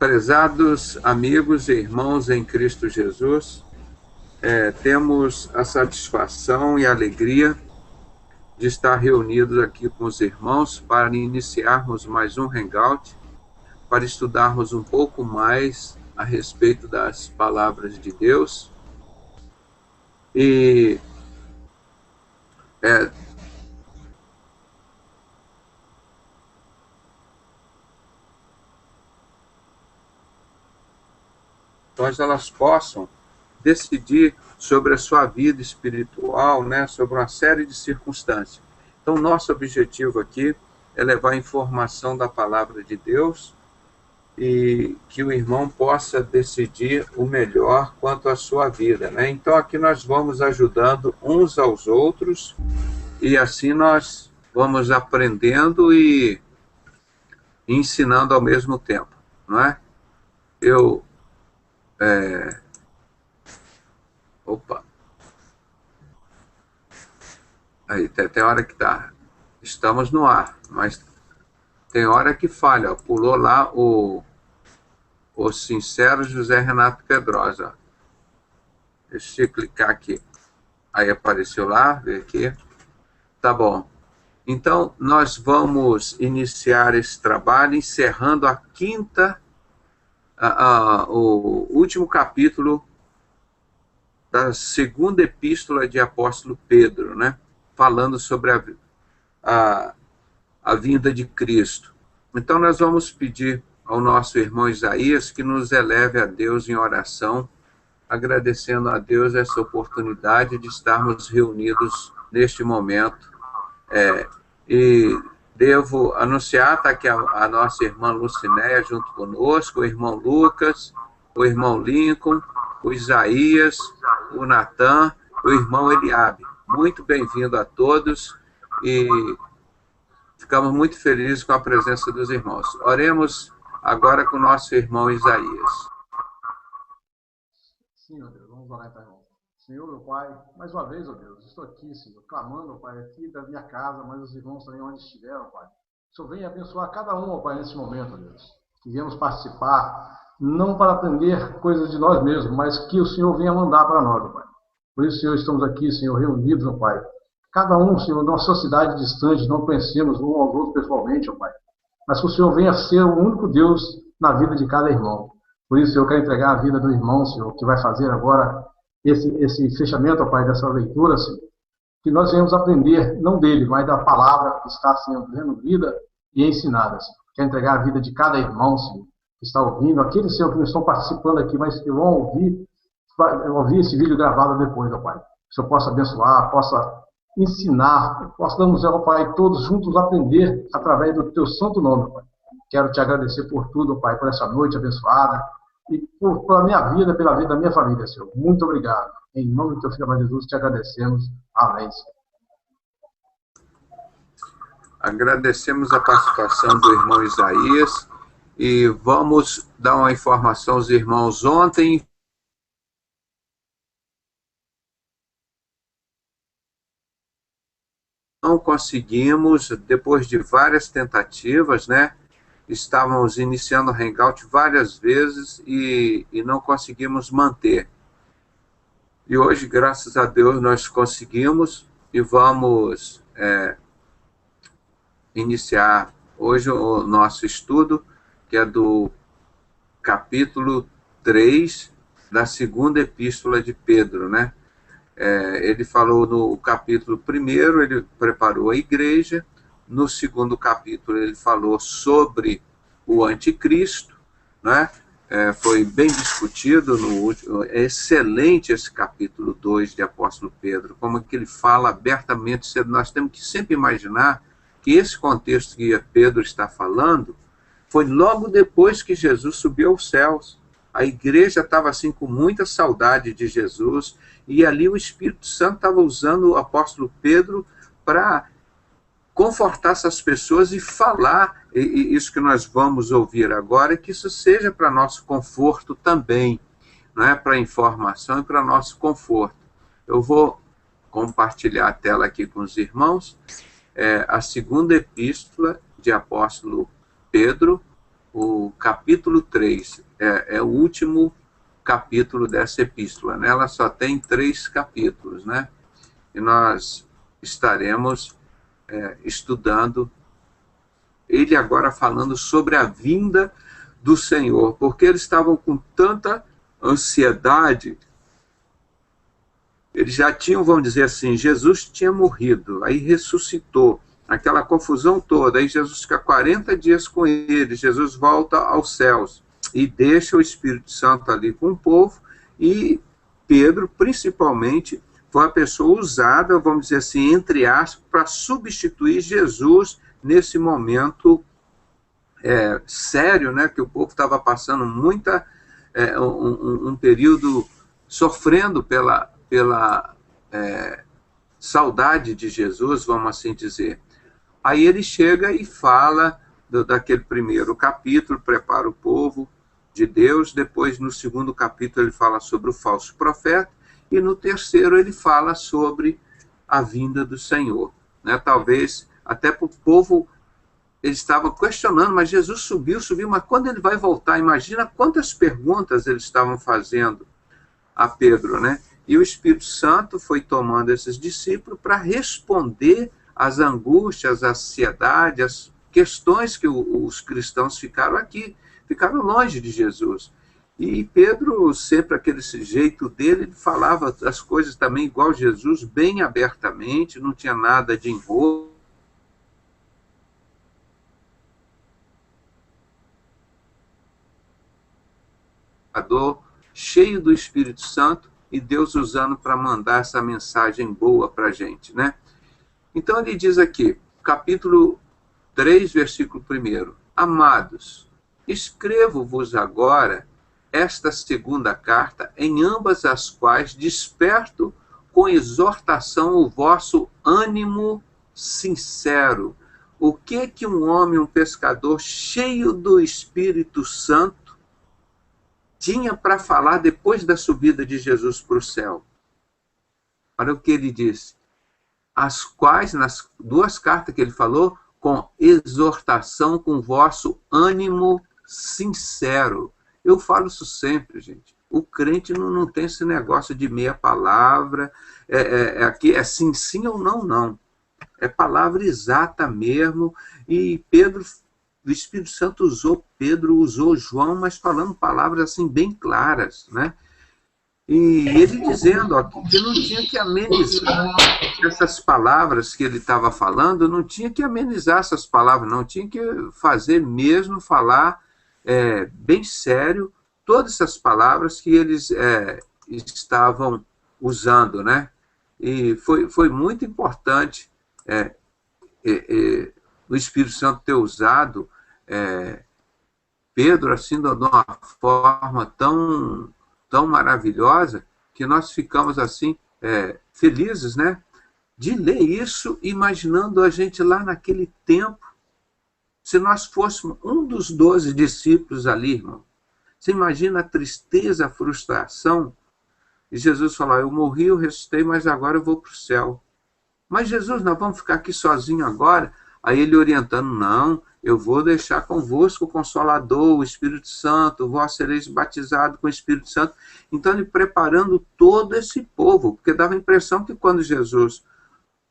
Prezados amigos e irmãos em Cristo Jesus, temos a satisfação e a alegria de estar reunidos aqui com os irmãos para iniciarmos mais um Hangout, para estudarmos um pouco mais a respeito das palavras de Deus. E elas possam decidir sobre a sua vida espiritual, né, sobre uma série de circunstâncias. Então, nosso objetivo aqui é levar a informação da palavra de Deus e que o irmão possa decidir o melhor quanto à sua vida, né? Então, aqui nós vamos ajudando uns aos outros e assim nós vamos aprendendo e ensinando ao mesmo tempo, não é? Opa! Aí, tem hora que estamos no ar, mas tem hora que falha, ó. Pulou lá o sincero José Renato Pedrosa. Deixa eu clicar aqui. Aí apareceu lá, vê aqui. Tá bom. Então, nós vamos iniciar esse trabalho encerrando o último capítulo da segunda epístola de apóstolo Pedro, né? Falando sobre a vinda de Cristo. Então, nós vamos pedir ao nosso irmão Isaías que nos eleve a Deus em oração, agradecendo a Deus essa oportunidade de estarmos reunidos neste momento. E devo anunciar, está aqui a nossa irmã Lucinéia junto conosco, o irmão Lucas, o irmão Lincoln, o Isaías, o Natan, o irmão Eliabe. Muito bem-vindo a todos e ficamos muito felizes com a presença dos irmãos. Oremos agora com o nosso irmão Isaías. Sim, meu Deus, vamos orar então, irmão. Senhor, meu Pai, mais uma vez, ó Deus, estou aqui, Senhor, clamando, ó Pai, aqui da minha casa, mas os irmãos também onde estiveram, ó Pai. O Senhor venha abençoar cada um, ó Pai, nesse momento, ó Deus. Que viemos participar, não para aprender coisas de nós mesmos, mas que o Senhor venha mandar para nós, ó Pai. Por isso, Senhor, estamos aqui, Senhor, reunidos, ó Pai. Cada um, Senhor, numa sociedade distante, não conhecemos um aos outros pessoalmente, ó Pai. Mas que o Senhor venha ser o único Deus na vida de cada irmão. Por isso, eu quero entregar a vida do irmão, Senhor, que vai fazer agora esse fechamento, ó Pai, dessa leitura, Senhor. Que nós venhamos aprender, não dele, mas da palavra que está sendo vida e ensinada, Senhor. Quero entregar a vida de cada irmão, Senhor, que está ouvindo, aqueles, Senhor, que não estão participando aqui, mas que vão ouvir esse vídeo gravado depois, ó Pai. Que o Senhor possa abençoar, possa ensinar, possamos, ó Pai, todos juntos aprender através do Teu santo nome, ó Pai. Quero Te agradecer por tudo, ó Pai, por essa noite abençoada e pela minha vida, pela vida da minha família, Senhor. Muito obrigado. Em nome do Teu Filho, Jesus, Te agradecemos. Amém, Senhor. Agradecemos a participação do irmão Isaías e vamos dar uma informação aos irmãos. Ontem não conseguimos, depois de várias tentativas, né? Estávamos iniciando o Hangout várias vezes e não conseguimos manter. E hoje, graças a Deus, nós conseguimos e vamos iniciar hoje o nosso estudo, que é do capítulo 3 da segunda epístola de Pedro, né? Ele falou no capítulo 1, ele preparou a igreja. No segundo capítulo, ele falou sobre o anticristo, né? Foi bem discutido no último. É excelente esse capítulo 2 de apóstolo Pedro, como que ele fala abertamente. Nós temos que sempre imaginar que esse contexto que Pedro está falando foi logo depois que Jesus subiu aos céus. A igreja estava assim com muita saudade de Jesus, e ali o Espírito Santo estava usando o apóstolo Pedro para confortar essas pessoas e falar, e isso que nós vamos ouvir agora, que isso seja para nosso conforto também, não é? Para informação e para nosso conforto. Eu vou compartilhar a tela aqui com os irmãos. A segunda epístola de apóstolo Pedro, o capítulo 3 é o último capítulo dessa epístola, né? Ela só tem 3 capítulos, né? E nós estaremos estudando ele agora falando sobre a vinda do Senhor, porque eles estavam com tanta ansiedade. Eles já tinham, vamos dizer assim, Jesus tinha morrido, aí ressuscitou, aquela confusão toda, aí Jesus fica 40 dias com eles, Jesus volta aos céus e deixa o Espírito Santo ali com o povo, e Pedro, principalmente, foi a pessoa usada, vamos dizer assim, entre aspas, para substituir Jesus nesse momento sério, né, que o povo estava passando um período sofrendo pela saudade de Jesus, vamos assim dizer. Aí ele chega e fala daquele primeiro capítulo, prepara o povo de Deus, depois no segundo capítulo ele fala sobre o falso profeta, e no terceiro ele fala sobre a vinda do Senhor. Né? Talvez até para o povo eles estavam questionando, mas Jesus subiu, mas quando ele vai voltar? Imagina quantas perguntas eles estavam fazendo a Pedro, né? E o Espírito Santo foi tomando esses discípulos para responder às angústias, à ansiedade, às questões que os cristãos ficaram longe de Jesus. E Pedro, sempre aquele jeito dele, ele falava as coisas também igual Jesus, bem abertamente, não tinha nada de enrolo, cheio do Espírito Santo, e Deus usando para mandar essa mensagem boa para a gente, né? Então ele diz aqui, capítulo 3, versículo 1: Amados, escrevo-vos agora esta segunda carta, em ambas as quais desperto com exortação o vosso ânimo sincero. O que um homem, um pescador cheio do Espírito Santo tinha para falar depois da subida de Jesus para o céu? Olha o que ele diz. As quais, nas 2 cartas que ele falou, com exortação, com vosso ânimo sincero. Eu falo isso sempre, gente. O crente não tem esse negócio de meia palavra, aqui é sim, sim ou não, não. É palavra exata mesmo, e Pedro, o Espírito Santo usou Pedro, usou João, mas falando palavras assim bem claras, né? E ele dizendo ó, que não tinha que amenizar essas palavras que ele estava falando, não tinha que amenizar essas palavras, não tinha que fazer mesmo falar bem sério todas essas palavras que eles estavam usando, né? E foi muito importante o Espírito Santo ter usado Pedro assim de uma forma tão maravilhosa, que nós ficamos assim felizes, né, de ler isso, imaginando a gente lá naquele tempo, se nós fôssemos um dos 12 discípulos ali, irmão. Você imagina a tristeza, a frustração. E Jesus falou: eu morri, eu ressuscitei, mas agora eu vou para o céu. Mas Jesus, nós vamos ficar aqui sozinho agora? Aí ele orientando: não, eu vou deixar convosco o Consolador, o Espírito Santo, vós sereis batizados com o Espírito Santo. Então ele preparando todo esse povo, porque dava a impressão que quando Jesus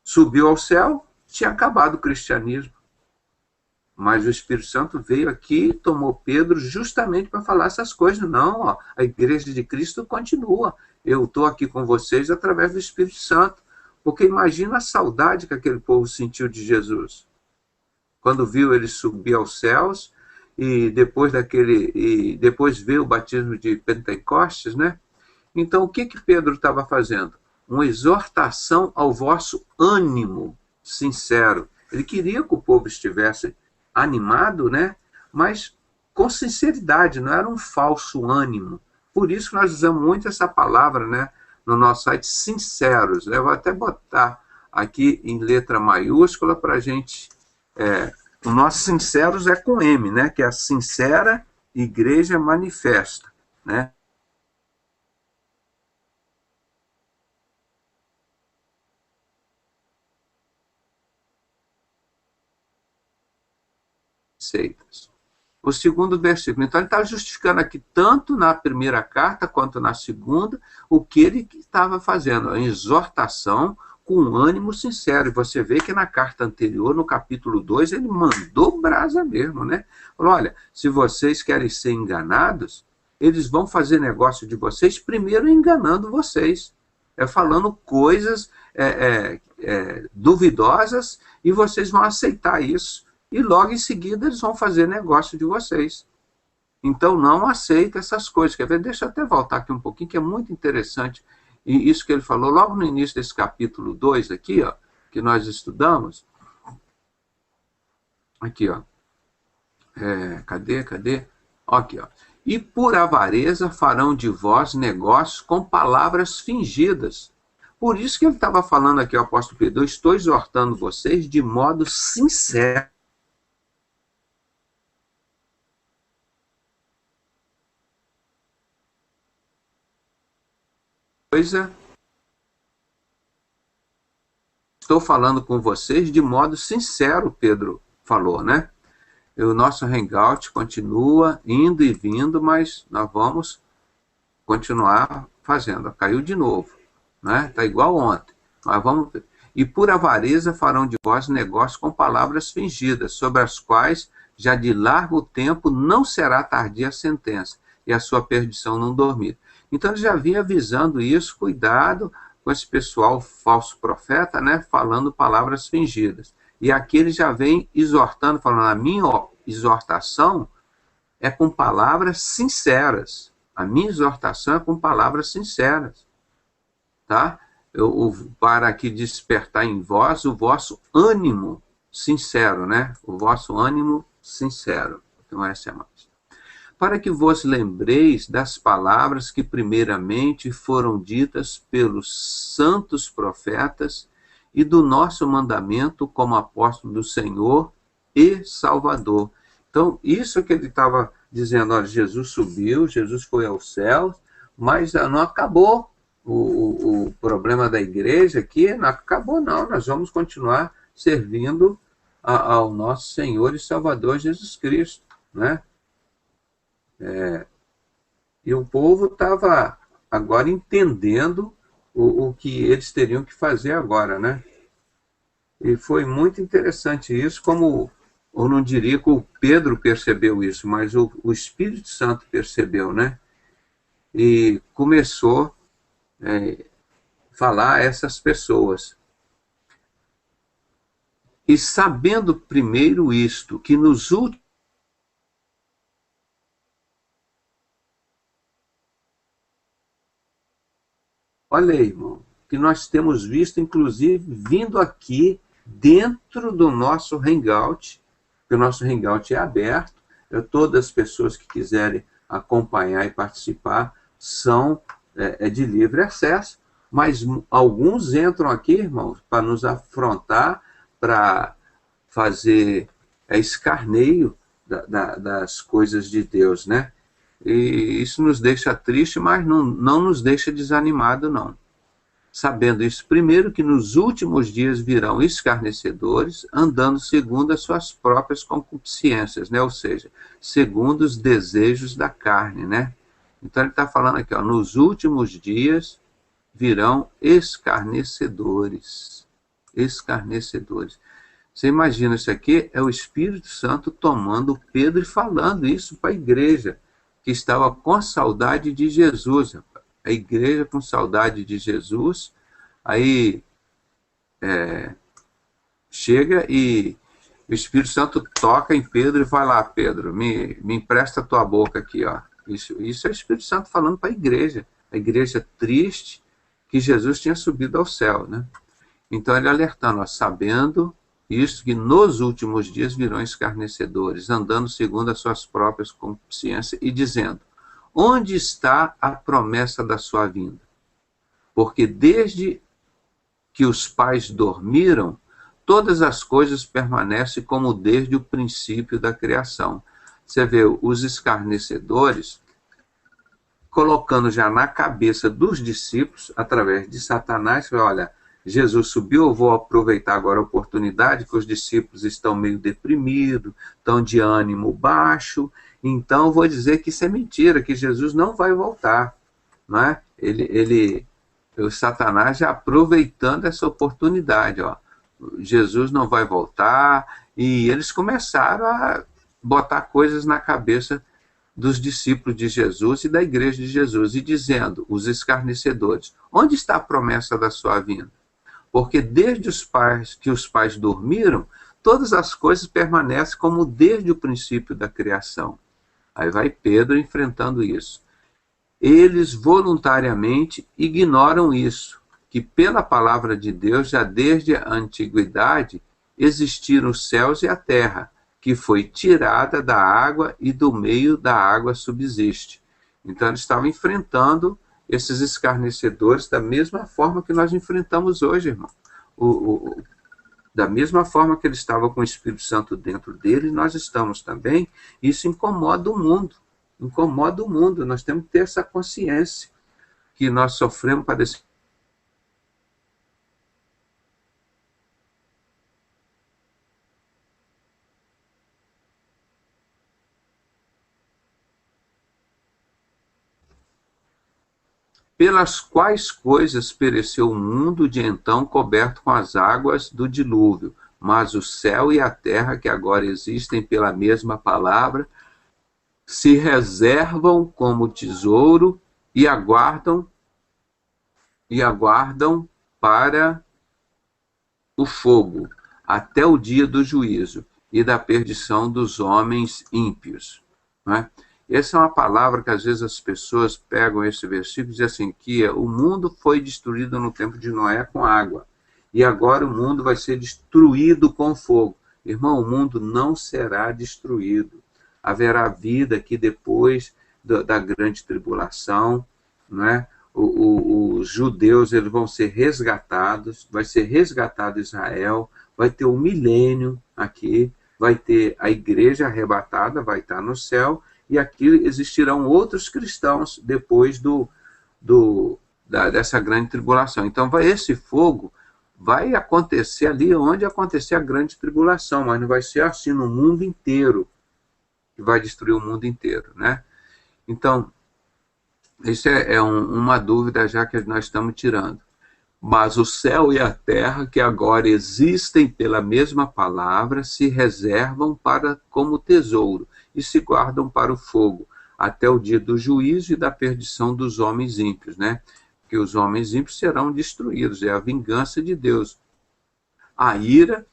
subiu ao céu, tinha acabado o cristianismo. Mas o Espírito Santo veio aqui, tomou Pedro justamente para falar essas coisas. Não, ó, a igreja de Cristo continua. Eu estou aqui com vocês através do Espírito Santo. Porque imagina a saudade que aquele povo sentiu de Jesus. Quando viu ele subir aos céus, e depois veio o batismo de Pentecostes, né? Então, o que Pedro estava fazendo? Uma exortação ao vosso ânimo sincero. Ele queria que o povo estivesse animado, né? Mas com sinceridade, não era um falso ânimo. Por isso que nós usamos muito essa palavra, né, no nosso site, sinceros. Eu vou até botar aqui em letra maiúscula para a gente... o nosso sinceros é com M, né, que é a sincera igreja manifesta, né? Seitas. O segundo versículo. Então, ele está justificando aqui, tanto na primeira carta quanto na segunda, o que ele estava fazendo, a exortação com ânimo sincero. E você vê que na carta anterior, no capítulo 2, ele mandou brasa mesmo, né? Falou, olha, se vocês querem ser enganados, eles vão fazer negócio de vocês primeiro enganando vocês. Falando coisas duvidosas, e vocês vão aceitar isso. E logo em seguida eles vão fazer negócio de vocês. Então não aceita essas coisas. Quer ver? Deixa eu até voltar aqui um pouquinho, que é muito interessante. E isso que ele falou logo no início desse capítulo 2 aqui, ó, que nós estudamos. Aqui, ó. Cadê? Aqui, ó. E por avareza farão de vós negócios com palavras fingidas. Por isso que ele estava falando aqui, o apóstolo Pedro, eu estou exortando vocês de modo sincero. Estou falando com vocês de modo sincero, Pedro falou, né? O nosso hangout continua indo e vindo, mas nós vamos continuar fazendo. Caiu de novo, né? Está igual ontem. Mas vamos ver. E por avareza farão de vós negócios com palavras fingidas, sobre as quais já de largo tempo não será tardia a sentença, e a sua perdição não dormida. Então ele já vinha avisando isso, cuidado com esse pessoal falso profeta, né, falando palavras fingidas. E aqui ele já vem exortando, falando, a minha exortação é com palavras sinceras. A minha exortação é com palavras sinceras. Tá? Para aqui despertar em vós o vosso ânimo sincero, né? O vosso ânimo sincero. Então essa é a mais. Para que vos lembreis das palavras que primeiramente foram ditas pelos santos profetas e do nosso mandamento como apóstolo do Senhor e Salvador. Então, isso que ele estava dizendo, olha, Jesus subiu, Jesus foi aos céus, mas não acabou o problema da igreja aqui, não acabou não, nós vamos continuar servindo ao nosso Senhor e Salvador Jesus Cristo, né? E o povo estava agora entendendo o que eles teriam que fazer agora, né? E foi muito interessante isso, como eu não diria que o Pedro percebeu isso, mas o Espírito Santo percebeu, né? E começou a falar a essas pessoas. E sabendo primeiro isto, que nos últimos olha aí, irmão, que nós temos visto, inclusive, vindo aqui dentro do nosso Hangout, que o nosso Hangout é aberto, todas as pessoas que quiserem acompanhar e participar são de livre acesso, mas alguns entram aqui, irmãos, para nos afrontar, para fazer escarneio das coisas de Deus, né? E isso nos deixa triste, mas não nos deixa desanimado, não. Sabendo isso, primeiro, que nos últimos dias virão escarnecedores, andando segundo as suas próprias concupiscências, né? Ou seja, segundo os desejos da carne, né? Então ele está falando aqui, ó, nos últimos dias virão escarnecedores. Escarnecedores. Você imagina, isso aqui é o Espírito Santo tomando Pedro e falando isso para a igreja, que estava com saudade de Jesus. A igreja com saudade de Jesus, aí chega e o Espírito Santo toca em Pedro e vai lá, Pedro, me empresta a tua boca aqui, ó. Isso é o Espírito Santo falando para a igreja triste que Jesus tinha subido ao céu, né? Então ele alertando, ó, sabendo isto, que nos últimos dias virão escarnecedores, andando segundo as suas próprias concupiscências, e dizendo, onde está a promessa da sua vinda? Porque desde que os pais dormiram, todas as coisas permanecem como desde o princípio da criação. Você vê os escarnecedores colocando já na cabeça dos discípulos, através de Satanás, olha, Jesus subiu, eu vou aproveitar agora a oportunidade que os discípulos estão meio deprimidos, estão de ânimo baixo, então eu vou dizer que isso é mentira, que Jesus não vai voltar. Não é? O Satanás já aproveitando essa oportunidade, ó. Jesus não vai voltar, e eles começaram a botar coisas na cabeça dos discípulos de Jesus e da igreja de Jesus, e dizendo, os escarnecedores, onde está a promessa da sua vinda? Porque desde que os pais dormiram, todas as coisas permanecem como desde o princípio da criação. Aí vai Pedro enfrentando isso. Eles voluntariamente ignoram isso, que pela palavra de Deus, já desde a antiguidade, existiram os céus e a terra, que foi tirada da água e do meio da água subsiste. Então eles estavam enfrentando esses escarnecedores da mesma forma que nós enfrentamos hoje, irmão. Da mesma forma que ele estava com o Espírito Santo dentro dele, nós estamos também. Isso incomoda o mundo. Incomoda o mundo. Nós temos que ter essa consciência que nós sofremos padecimento. Pelas quais coisas pereceu o mundo de então coberto com as águas do dilúvio, mas o céu e a terra que agora existem pela mesma palavra se reservam como tesouro e aguardam para o fogo, até o dia do juízo e da perdição dos homens ímpios. Não é? Essa é uma palavra que às vezes as pessoas pegam esse versículo e dizem assim, que o mundo foi destruído no tempo de Noé com água, e agora o mundo vai ser destruído com fogo. Irmão, o mundo não será destruído. Haverá vida aqui depois da grande tribulação, não é? Os judeus eles vão ser resgatados, vai ser resgatado Israel, vai ter o milênio aqui, vai ter a igreja arrebatada, vai estar no céu, e aqui existirão outros cristãos depois dessa grande tribulação. Então, esse fogo vai acontecer ali onde acontecer a grande tribulação, mas não vai ser assim no mundo inteiro, que vai destruir o mundo inteiro, né? Então, isso é uma dúvida já que nós estamos tirando. Mas o céu e a terra, que agora existem pela mesma palavra, se reservam como tesouro e se guardam para o fogo, até o dia do juízo e da perdição dos homens ímpios, né? Que os homens ímpios serão destruídos, é a vingança de Deus. A ira,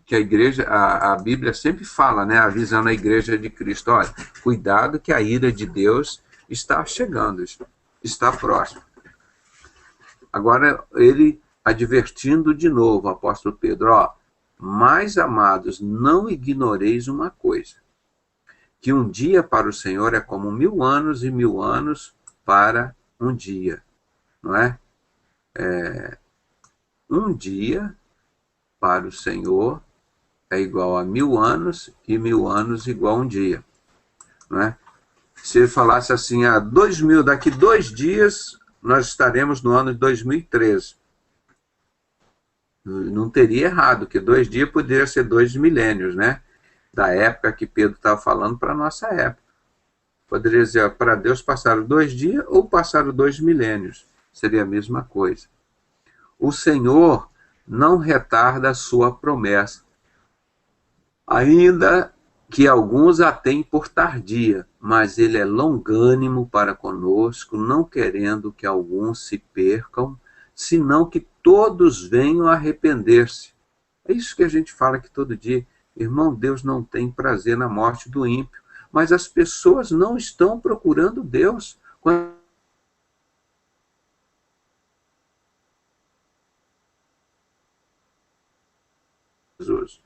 que a Bíblia sempre fala, né? Avisando a igreja de Cristo, olha, cuidado que a ira de Deus está chegando, está próximo. Agora, ele advertindo de novo, o apóstolo Pedro, mas amados, não ignoreis uma coisa, que um dia para o Senhor é como 1000 anos e 1000 anos para um dia, não é? Um dia para o Senhor é igual a 1000 anos e 1000 anos igual a um dia, não é? Se ele falasse assim, daqui 2 dias nós estaremos no ano de 2013. Não teria errado, que 2 dias poderia ser 2 milênios, né? Da época que Pedro estava falando para a nossa época. Poderia dizer, para Deus passaram 2 dias ou passaram 2 milênios. Seria a mesma coisa. O Senhor não retarda a sua promessa, ainda que alguns a têm por tardia, mas ele é longânimo para conosco, não querendo que alguns se percam, senão que todos venham a arrepender-se. É isso que a gente fala aqui todo dia. Irmão, Deus não tem prazer na morte do ímpio, mas as pessoas não estão procurando Deus. Jesus.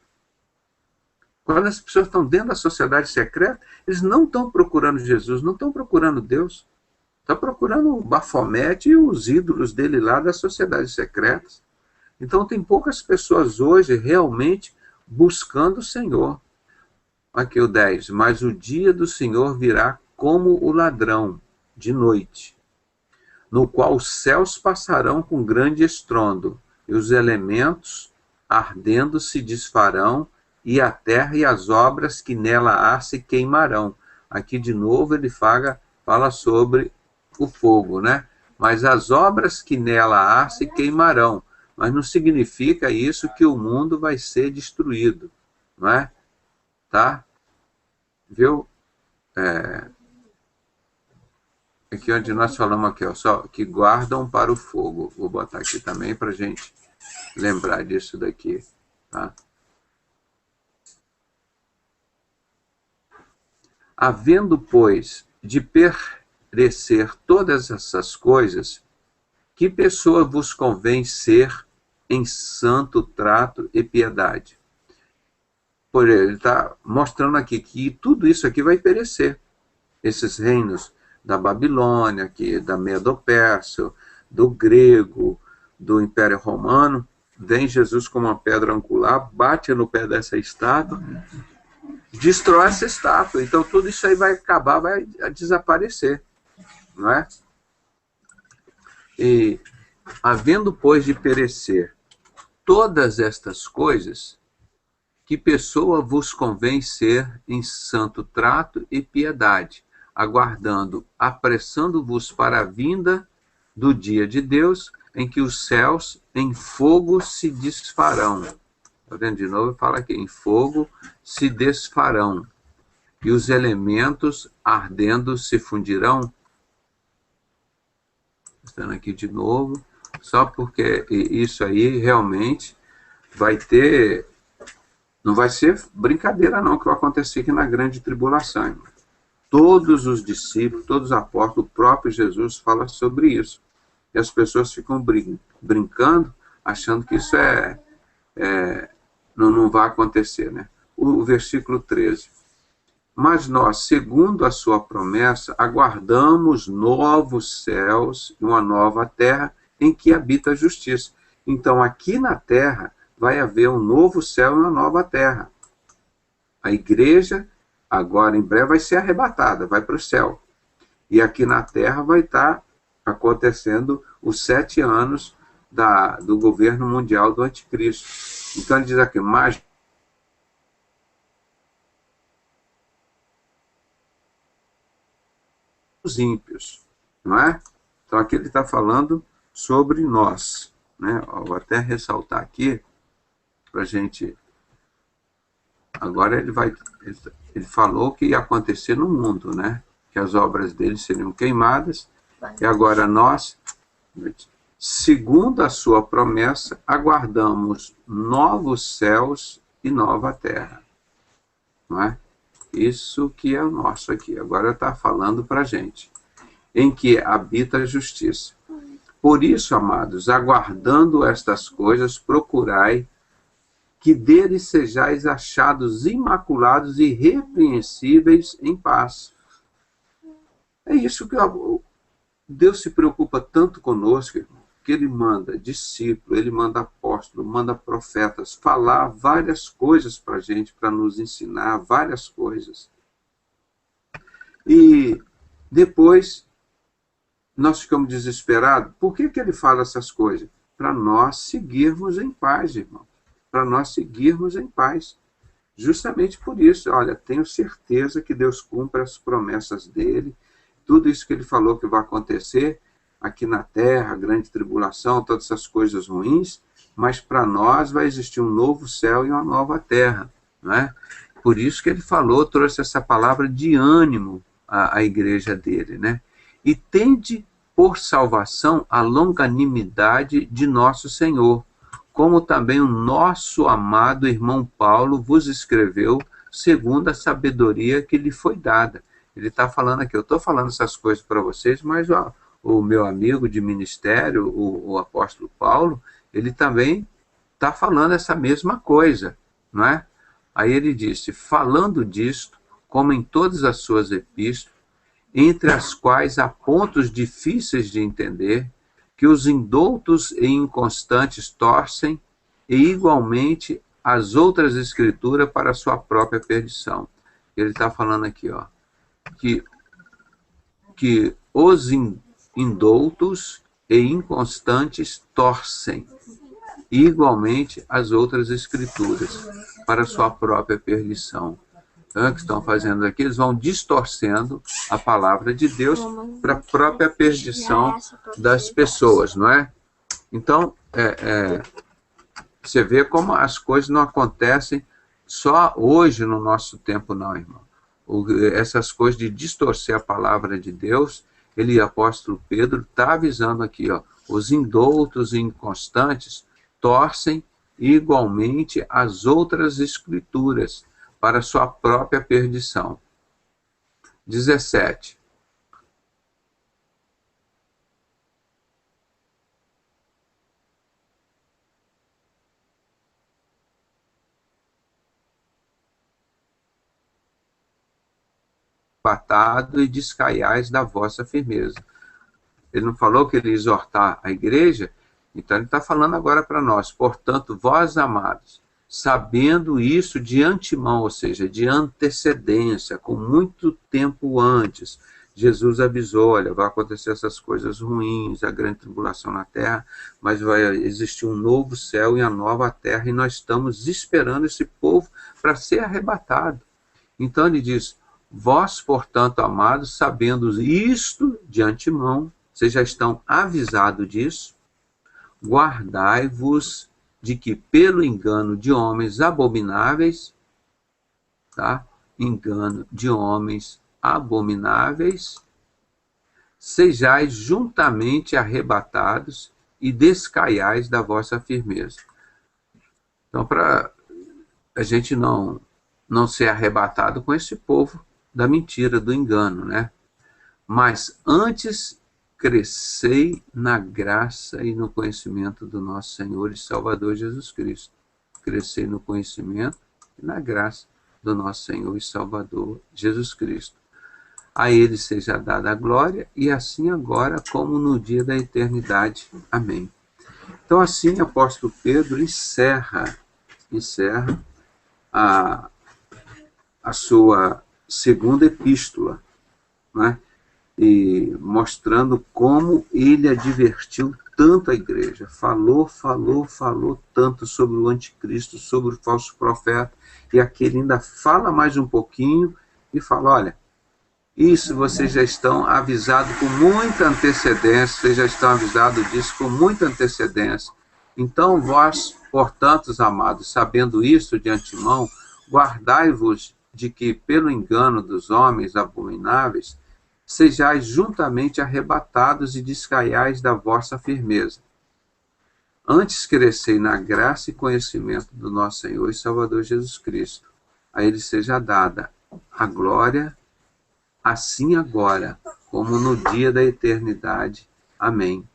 Quando as pessoas estão dentro da sociedade secreta, eles não estão procurando Jesus, não estão procurando Deus. Estão procurando o Bafomete e os ídolos dele lá das sociedades secretas. Então tem poucas pessoas hoje realmente buscando o Senhor. Aqui o 10. Mas o dia do Senhor virá como o ladrão, de noite, no qual os céus passarão com grande estrondo, e e os elementos ardendo se desfarão, e a terra e as obras que nela há se queimarão. Aqui de novo ele fala sobre o fogo, né? Mas as obras que nela há se queimarão. Mas não significa isso que o mundo vai ser destruído, não é? Tá? Viu? Aqui onde nós falamos aqui, ó, só que guardam para o fogo. Vou botar aqui também para a gente lembrar disso daqui, tá? Havendo, pois, de perecer todas essas coisas, que pessoa vos convém ser em santo trato e piedade? Por ele está mostrando aqui que tudo isso aqui vai perecer. Esses reinos da Babilônia, aqui, da Medo-Pérsia, do grego, do Império Romano, vem Jesus como uma pedra angular, bate no pé dessa estátua, destrói essa estátua. Então tudo isso aí vai acabar, vai desaparecer, não é? E havendo, pois, de perecer todas estas coisas, que pessoa vos convém ser em santo trato e piedade, aguardando, apressando-vos para a vinda do dia de Deus, em que os céus em fogo se desfarão. Está vendo de novo? Fala aqui, em fogo se desfarão, e os elementos ardendo se fundirão. Estando aqui de novo, só porque isso aí realmente vai ter, não vai ser brincadeira não que vai acontecer aqui na grande tribulação, irmão. Todos os discípulos, todos os apóstolos, o próprio Jesus fala sobre isso. E as pessoas ficam brincando, achando que isso não vai acontecer, né? O versículo 13. Mas nós, segundo a sua promessa, aguardamos novos céus e uma nova terra em que habita a justiça. Então, aqui na terra, vai haver um novo céu e uma nova terra. A igreja, agora em breve, vai ser arrebatada, vai para o céu. E aqui na terra vai estar acontecendo os 7 anos do governo mundial do anticristo. Então ele diz aqui, mas os ímpios, não é? Então aqui ele está falando sobre nós, né? Vou até ressaltar aqui para a gente. Agora ele falou que ia acontecer no mundo, né? Que as obras dele seriam queimadas. E agora nós, segundo a sua promessa, aguardamos novos céus e nova terra, não é? Isso que é o nosso aqui. Agora está falando para a gente. Em que habita a justiça. Por isso, amados, aguardando estas coisas, procurai que deles sejais achados imaculados e irrepreensíveis em paz. É isso que Deus se preocupa tanto conosco, irmão, que ele manda discípulo, ele manda apóstolo, manda profetas, falar várias coisas para a gente, para nos ensinar várias coisas. E depois nós ficamos desesperados. Por que ele fala essas coisas? Para nós seguirmos em paz, irmão. Para nós seguirmos em paz. Justamente por isso, olha, tenho certeza que Deus cumpre as promessas dele, tudo isso que ele falou que vai acontecer aqui na terra, a grande tribulação, todas essas coisas ruins, mas para nós vai existir um novo céu e uma nova terra, não é? Por isso que ele falou, trouxe essa palavra de ânimo à igreja dele, né? E tende por salvação a longanimidade de nosso Senhor, como também o nosso amado irmão Paulo vos escreveu, segundo a sabedoria que lhe foi dada. Ele está falando aqui, eu estou falando essas coisas para vocês, mas o meu amigo de ministério, o apóstolo Paulo, ele também está falando essa mesma coisa, não é? Aí ele disse, falando disto, como em todas as suas epístolas, entre as quais há pontos difíceis de entender, que os indoutos e inconstantes torcem, e igualmente as outras escrituras para a sua própria perdição. Ele está falando aqui, ó, que os indoutos e inconstantes torcem, e igualmente as outras escrituras, para sua própria perdição. Então, o que estão fazendo aqui? Eles vão distorcendo a palavra de Deus para a própria perdição das pessoas, não é? Então, você vê como as coisas não acontecem só hoje no nosso tempo, não, irmão. Essas coisas de distorcer a palavra de Deus, o apóstolo Pedro está avisando aqui, ó, os indoutos e inconstantes torcem igualmente as outras escrituras para sua própria perdição. 17. Arrebatado e descaiais da vossa firmeza. Ele não falou que ele ia exortar a igreja? Então ele está falando agora para nós. Portanto, vós amados, sabendo isso de antemão, ou seja, de antecedência, com muito tempo antes, Jesus avisou, olha, vai acontecer essas coisas ruins, a grande tribulação na terra, mas vai existir um novo céu e a nova terra, e nós estamos esperando esse povo para ser arrebatado. Então ele diz, vós, portanto, amados, sabendo isto de antemão, vocês já estão avisados disso, guardai-vos de que pelo engano de homens abomináveis, tá? Engano de homens abomináveis, sejais juntamente arrebatados e descaiais da vossa firmeza. Então, para a gente não ser arrebatado com esse povo da mentira, do engano, né? Mas antes crescei na graça e no conhecimento do nosso Senhor e Salvador Jesus Cristo. Crescei no conhecimento e na graça do nosso Senhor e Salvador Jesus Cristo. A Ele seja dada a glória, e assim agora como no dia da eternidade. Amém. Então assim o apóstolo Pedro encerra a sua segunda epístola, né? E mostrando como ele advertiu tanto a igreja, falou tanto sobre o anticristo, sobre o falso profeta, e aqui ele ainda fala mais um pouquinho e fala, olha, isso vocês já estão avisados com muita antecedência, vocês já estão avisados disso com muita antecedência. Então vós, portanto, amados, sabendo isso de antemão, guardai-vos de que pelo engano dos homens abomináveis, sejais juntamente arrebatados e descaiais da vossa firmeza. Antes crescei na graça e conhecimento do nosso Senhor e Salvador Jesus Cristo. A Ele seja dada a glória, assim agora, como no dia da eternidade. Amém.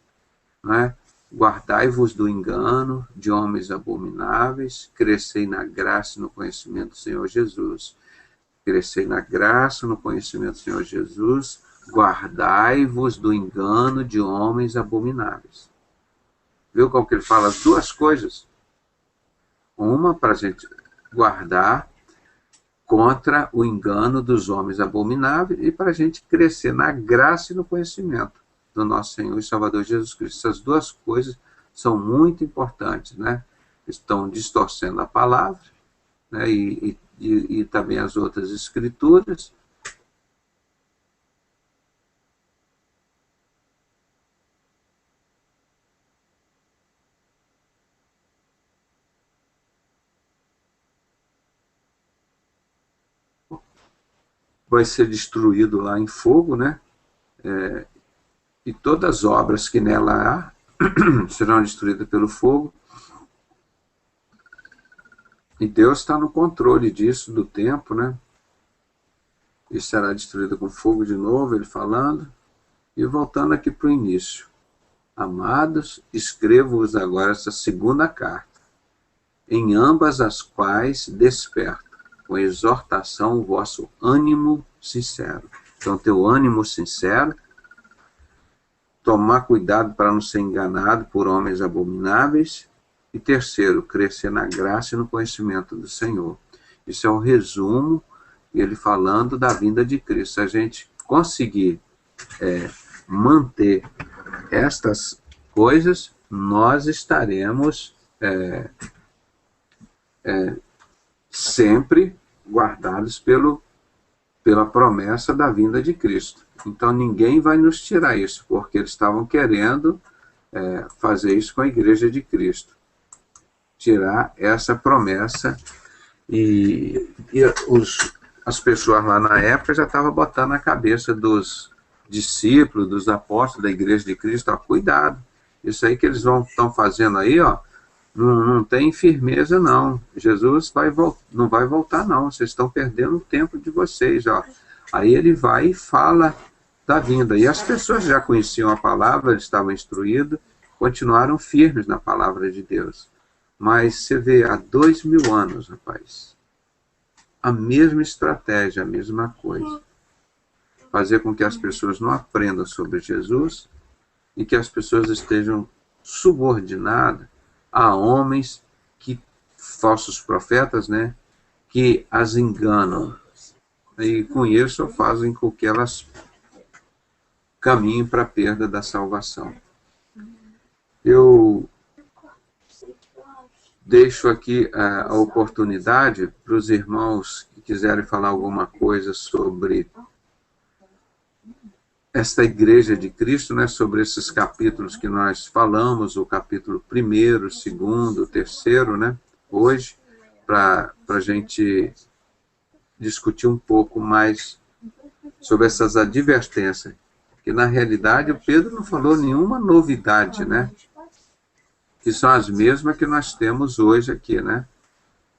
Não é? Guardai-vos do engano de homens abomináveis, crescei na graça e no conhecimento do Senhor Jesus. Crescei na graça, no conhecimento do Senhor Jesus, guardai-vos do engano de homens abomináveis. Viu como que ele fala as duas coisas? Uma para a gente guardar contra o engano dos homens abomináveis e para a gente crescer na graça e no conhecimento do nosso Senhor e Salvador Jesus Cristo. Essas duas coisas são muito importantes, né? Estão distorcendo a palavra, né? E também as outras escrituras. Vai ser destruído lá em fogo, né? E todas as obras que nela há serão destruídas pelo fogo. E Deus está no controle disso, do tempo, né? E será destruída com fogo de novo, ele falando. E voltando aqui para o início. Amados, escrevo-vos agora essa segunda carta, em ambas as quais desperto, com exortação, o vosso ânimo sincero. Então, teu ânimo sincero, tomar cuidado para não ser enganado por homens abomináveis. E terceiro, crescer na graça e no conhecimento do Senhor. Isso é um resumo, ele falando da vinda de Cristo. Se a gente conseguir manter estas coisas, nós estaremos sempre guardados pela promessa da vinda de Cristo. Então ninguém vai nos tirar isso, porque eles estavam querendo fazer isso com a igreja de Cristo. Tirar essa promessa, e as pessoas lá na época já estavam botando na cabeça dos discípulos, dos apóstolos da igreja de Cristo, ó, cuidado, isso aí que eles estão fazendo aí, ó, não tem firmeza não, Jesus não vai voltar não, vocês estão perdendo o tempo de vocês, ó. Aí ele vai e fala da vinda, e as pessoas já conheciam a palavra, eles estavam instruídos, continuaram firmes na palavra de Deus. Mas você vê, há 2000 anos, rapaz, a mesma estratégia, a mesma coisa. Fazer com que as pessoas não aprendam sobre Jesus e que as pessoas estejam subordinadas a homens, falsos profetas, né, que as enganam. E com isso fazem com que elas caminhem para a perda da salvação. Eu deixo aqui a oportunidade para os irmãos que quiserem falar alguma coisa sobre esta igreja de Cristo, né, sobre esses capítulos que nós falamos, o capítulo 1º, 2º, 3º, né, hoje, para a gente discutir um pouco mais sobre essas advertências, que na realidade o Pedro não falou nenhuma novidade, né, que são as mesmas que nós temos hoje aqui, né,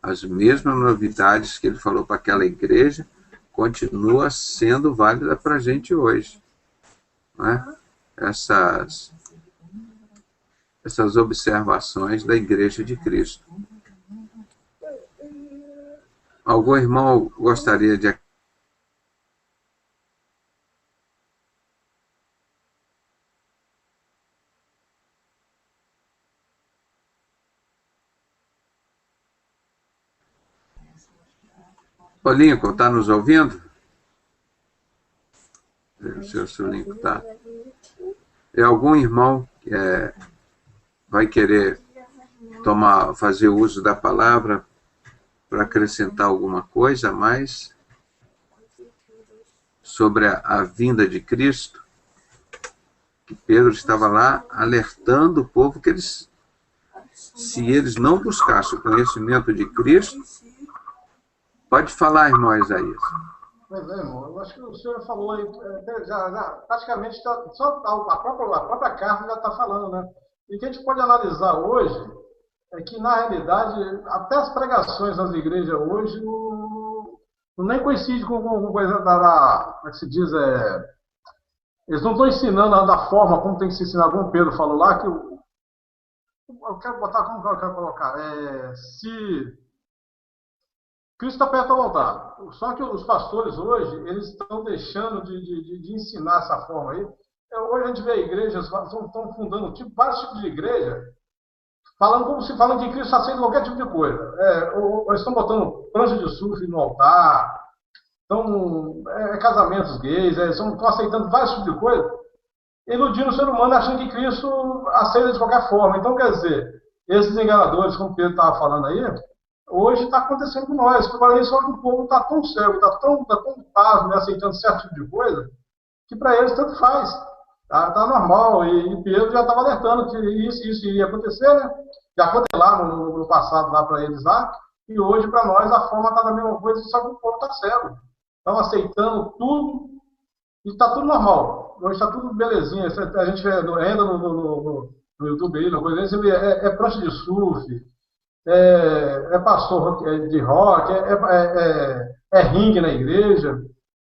as mesmas novidades que ele falou para aquela igreja, continua sendo válida para a gente hoje. Né? Essas observações da Igreja de Cristo. Algum irmão gostaria de... Ô Lincoln, está nos ouvindo? Se o Lincoln está. É algum irmão que vai querer fazer uso da palavra para acrescentar alguma coisa a mais sobre a vinda de Cristo? Que Pedro estava lá alertando o povo que se eles não buscassem o conhecimento de Cristo... Pode falar, irmão Isaías. Pois é, irmão, eu acho que o senhor falou aí, já praticamente, só a própria carta já está falando, né? E o que a gente pode analisar hoje é que, na realidade, até as pregações nas igrejas hoje não nem coincide com coisa como é que se diz, eles não estão ensinando da forma como tem que se ensinar, como o Pedro falou lá, que eu quero botar, como eu quero colocar, se... Cristo está perto de voltar. Só que os pastores hoje, eles estão deixando de ensinar essa forma aí. Hoje a gente vê igrejas, estão fundando vários tipos de igreja, falando como se falando de Cristo aceita qualquer tipo de coisa. Eles estão botando prancha de surf no altar, casamentos gays, estão aceitando vários tipos de coisa, iludindo o ser humano achando que Cristo aceita de qualquer forma. Então, quer dizer, esses enganadores, como o Pedro estava falando aí, hoje está acontecendo com nós. Para isso, o povo está tão cego, está tão pasmo, aceitando certo tipo de coisa, que para eles tanto faz. Está normal. E Pedro já estava alertando que isso iria acontecer, né? Já aconteceu lá no passado lá para eles lá. E hoje, para nós, a forma está da mesma coisa, só que o povo está cego. Estão aceitando tudo e está tudo normal. Hoje está tudo belezinha. A gente entra no YouTube aí, você vê, prancha de surf, pastor de rock, ringue na igreja.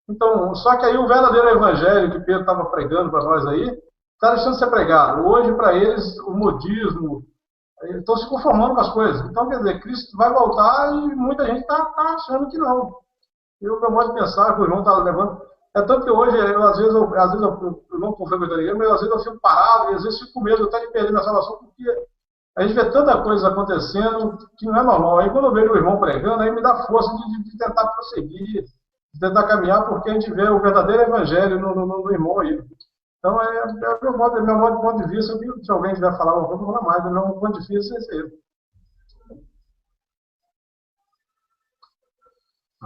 Então, só que aí o verdadeiro evangelho que Pedro estava pregando para nós aí, está deixando de ser pregado. Hoje, para eles, o modismo, estão se conformando com as coisas. Então, quer dizer, Cristo vai voltar e muita gente está achando que não. Eu modo de pensar que o irmão está levando. É tanto que hoje, às vezes eu não confio com a igreja, mas às vezes eu fico parado e às vezes fico com medo até de perder minha salvação, porque a gente vê tanta coisa acontecendo que não é normal. Aí quando eu vejo o irmão pregando, aí me dá força de tentar prosseguir, de tentar caminhar, porque a gente vê o verdadeiro evangelho no irmão aí. Então, meu modo de ponto de vista, se alguém quiser falar alguma coisa, não mais, meu ponto de vista é esse aí.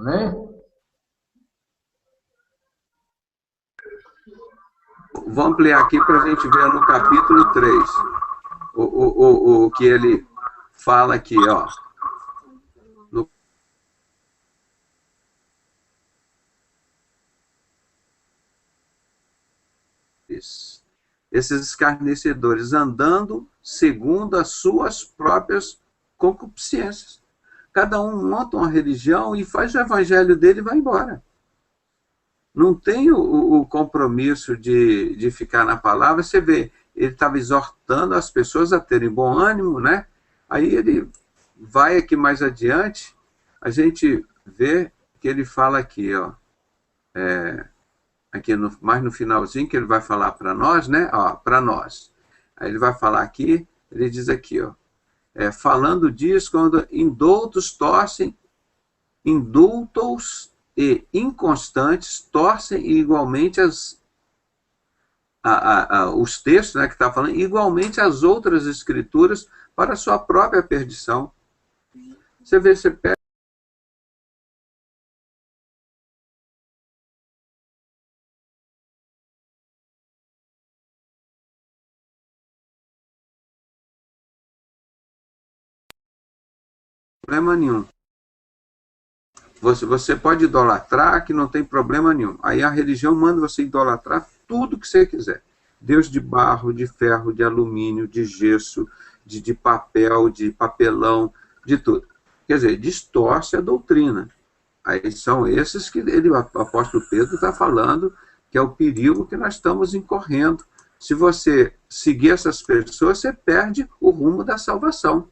Amém? Vou ampliar aqui para a gente ver no capítulo 3 o que ele fala aqui, ó. No esses escarnecedores andando segundo as suas próprias concupiscências. Cada um monta uma religião e faz o evangelho dele e vai embora. Não tem o compromisso de ficar na palavra. Você vê, ele estava exortando as pessoas a terem bom ânimo, né? Aí ele vai aqui mais adiante, a gente vê que ele fala aqui, ó, aqui mais no finalzinho, que ele vai falar para nós, né? Ó, para nós. Aí ele vai falar aqui, ele diz aqui, ó, falando disso, quando indoutos torcem, indultos e inconstantes torcem igualmente os textos, né, que está falando, igualmente as outras escrituras para a sua própria perdição. Você vê, você pega problema nenhum. Você pode idolatrar, que não tem problema nenhum. Aí a religião manda você idolatrar tudo que você quiser. Deus de barro, de ferro, de alumínio, de gesso, de papel, de papelão, de tudo. Quer dizer, distorce a doutrina. Aí são esses que o apóstolo Pedro está falando que é o perigo que nós estamos incorrendo. Se você seguir essas pessoas, você perde o rumo da salvação.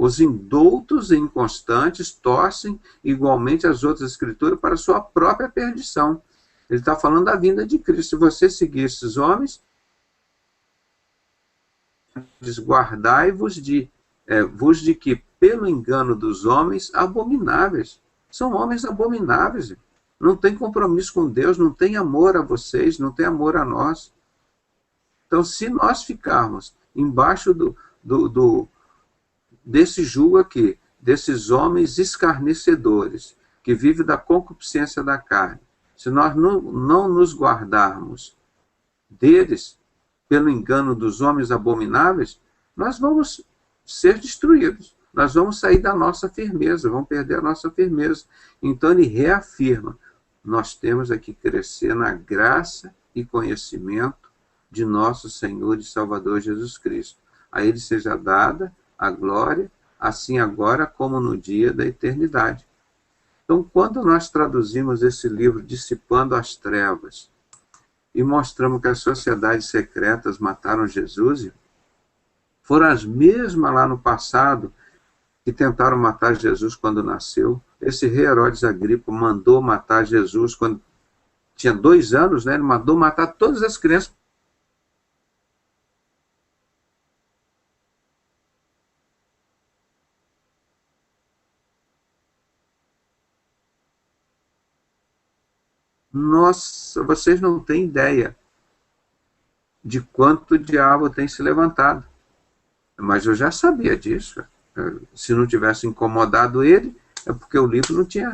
Os indoutos e inconstantes torcem igualmente as outras escrituras para sua própria perdição. Ele está falando da vinda de Cristo. Se você seguir esses homens, guardai-vos vos de que, pelo engano dos homens, abomináveis. São homens abomináveis. Não tem compromisso com Deus, não tem amor a vocês, não tem amor a nós. Então, se nós ficarmos embaixo desse jugo aqui, desses homens escarnecedores, que vivem da concupiscência da carne, se nós não nos guardarmos deles, pelo engano dos homens abomináveis, nós vamos ser destruídos. Nós vamos sair da nossa firmeza, vamos perder a nossa firmeza. Então ele reafirma, nós temos aqui que crescer na graça e conhecimento de nosso Senhor e Salvador Jesus Cristo. A ele seja dada a glória, assim agora como no dia da eternidade. Então, quando nós traduzimos esse livro Dissipando as Trevas, e mostramos que as sociedades secretas mataram Jesus, foram as mesmas lá no passado que tentaram matar Jesus quando nasceu. Esse rei Herodes Agripa mandou matar Jesus quando tinha 2 anos, né? Ele mandou matar todas as crianças. Nossa, vocês não têm ideia de quanto o diabo tem se levantado. Mas eu já sabia disso. Se não tivesse incomodado ele, é porque o livro não tinha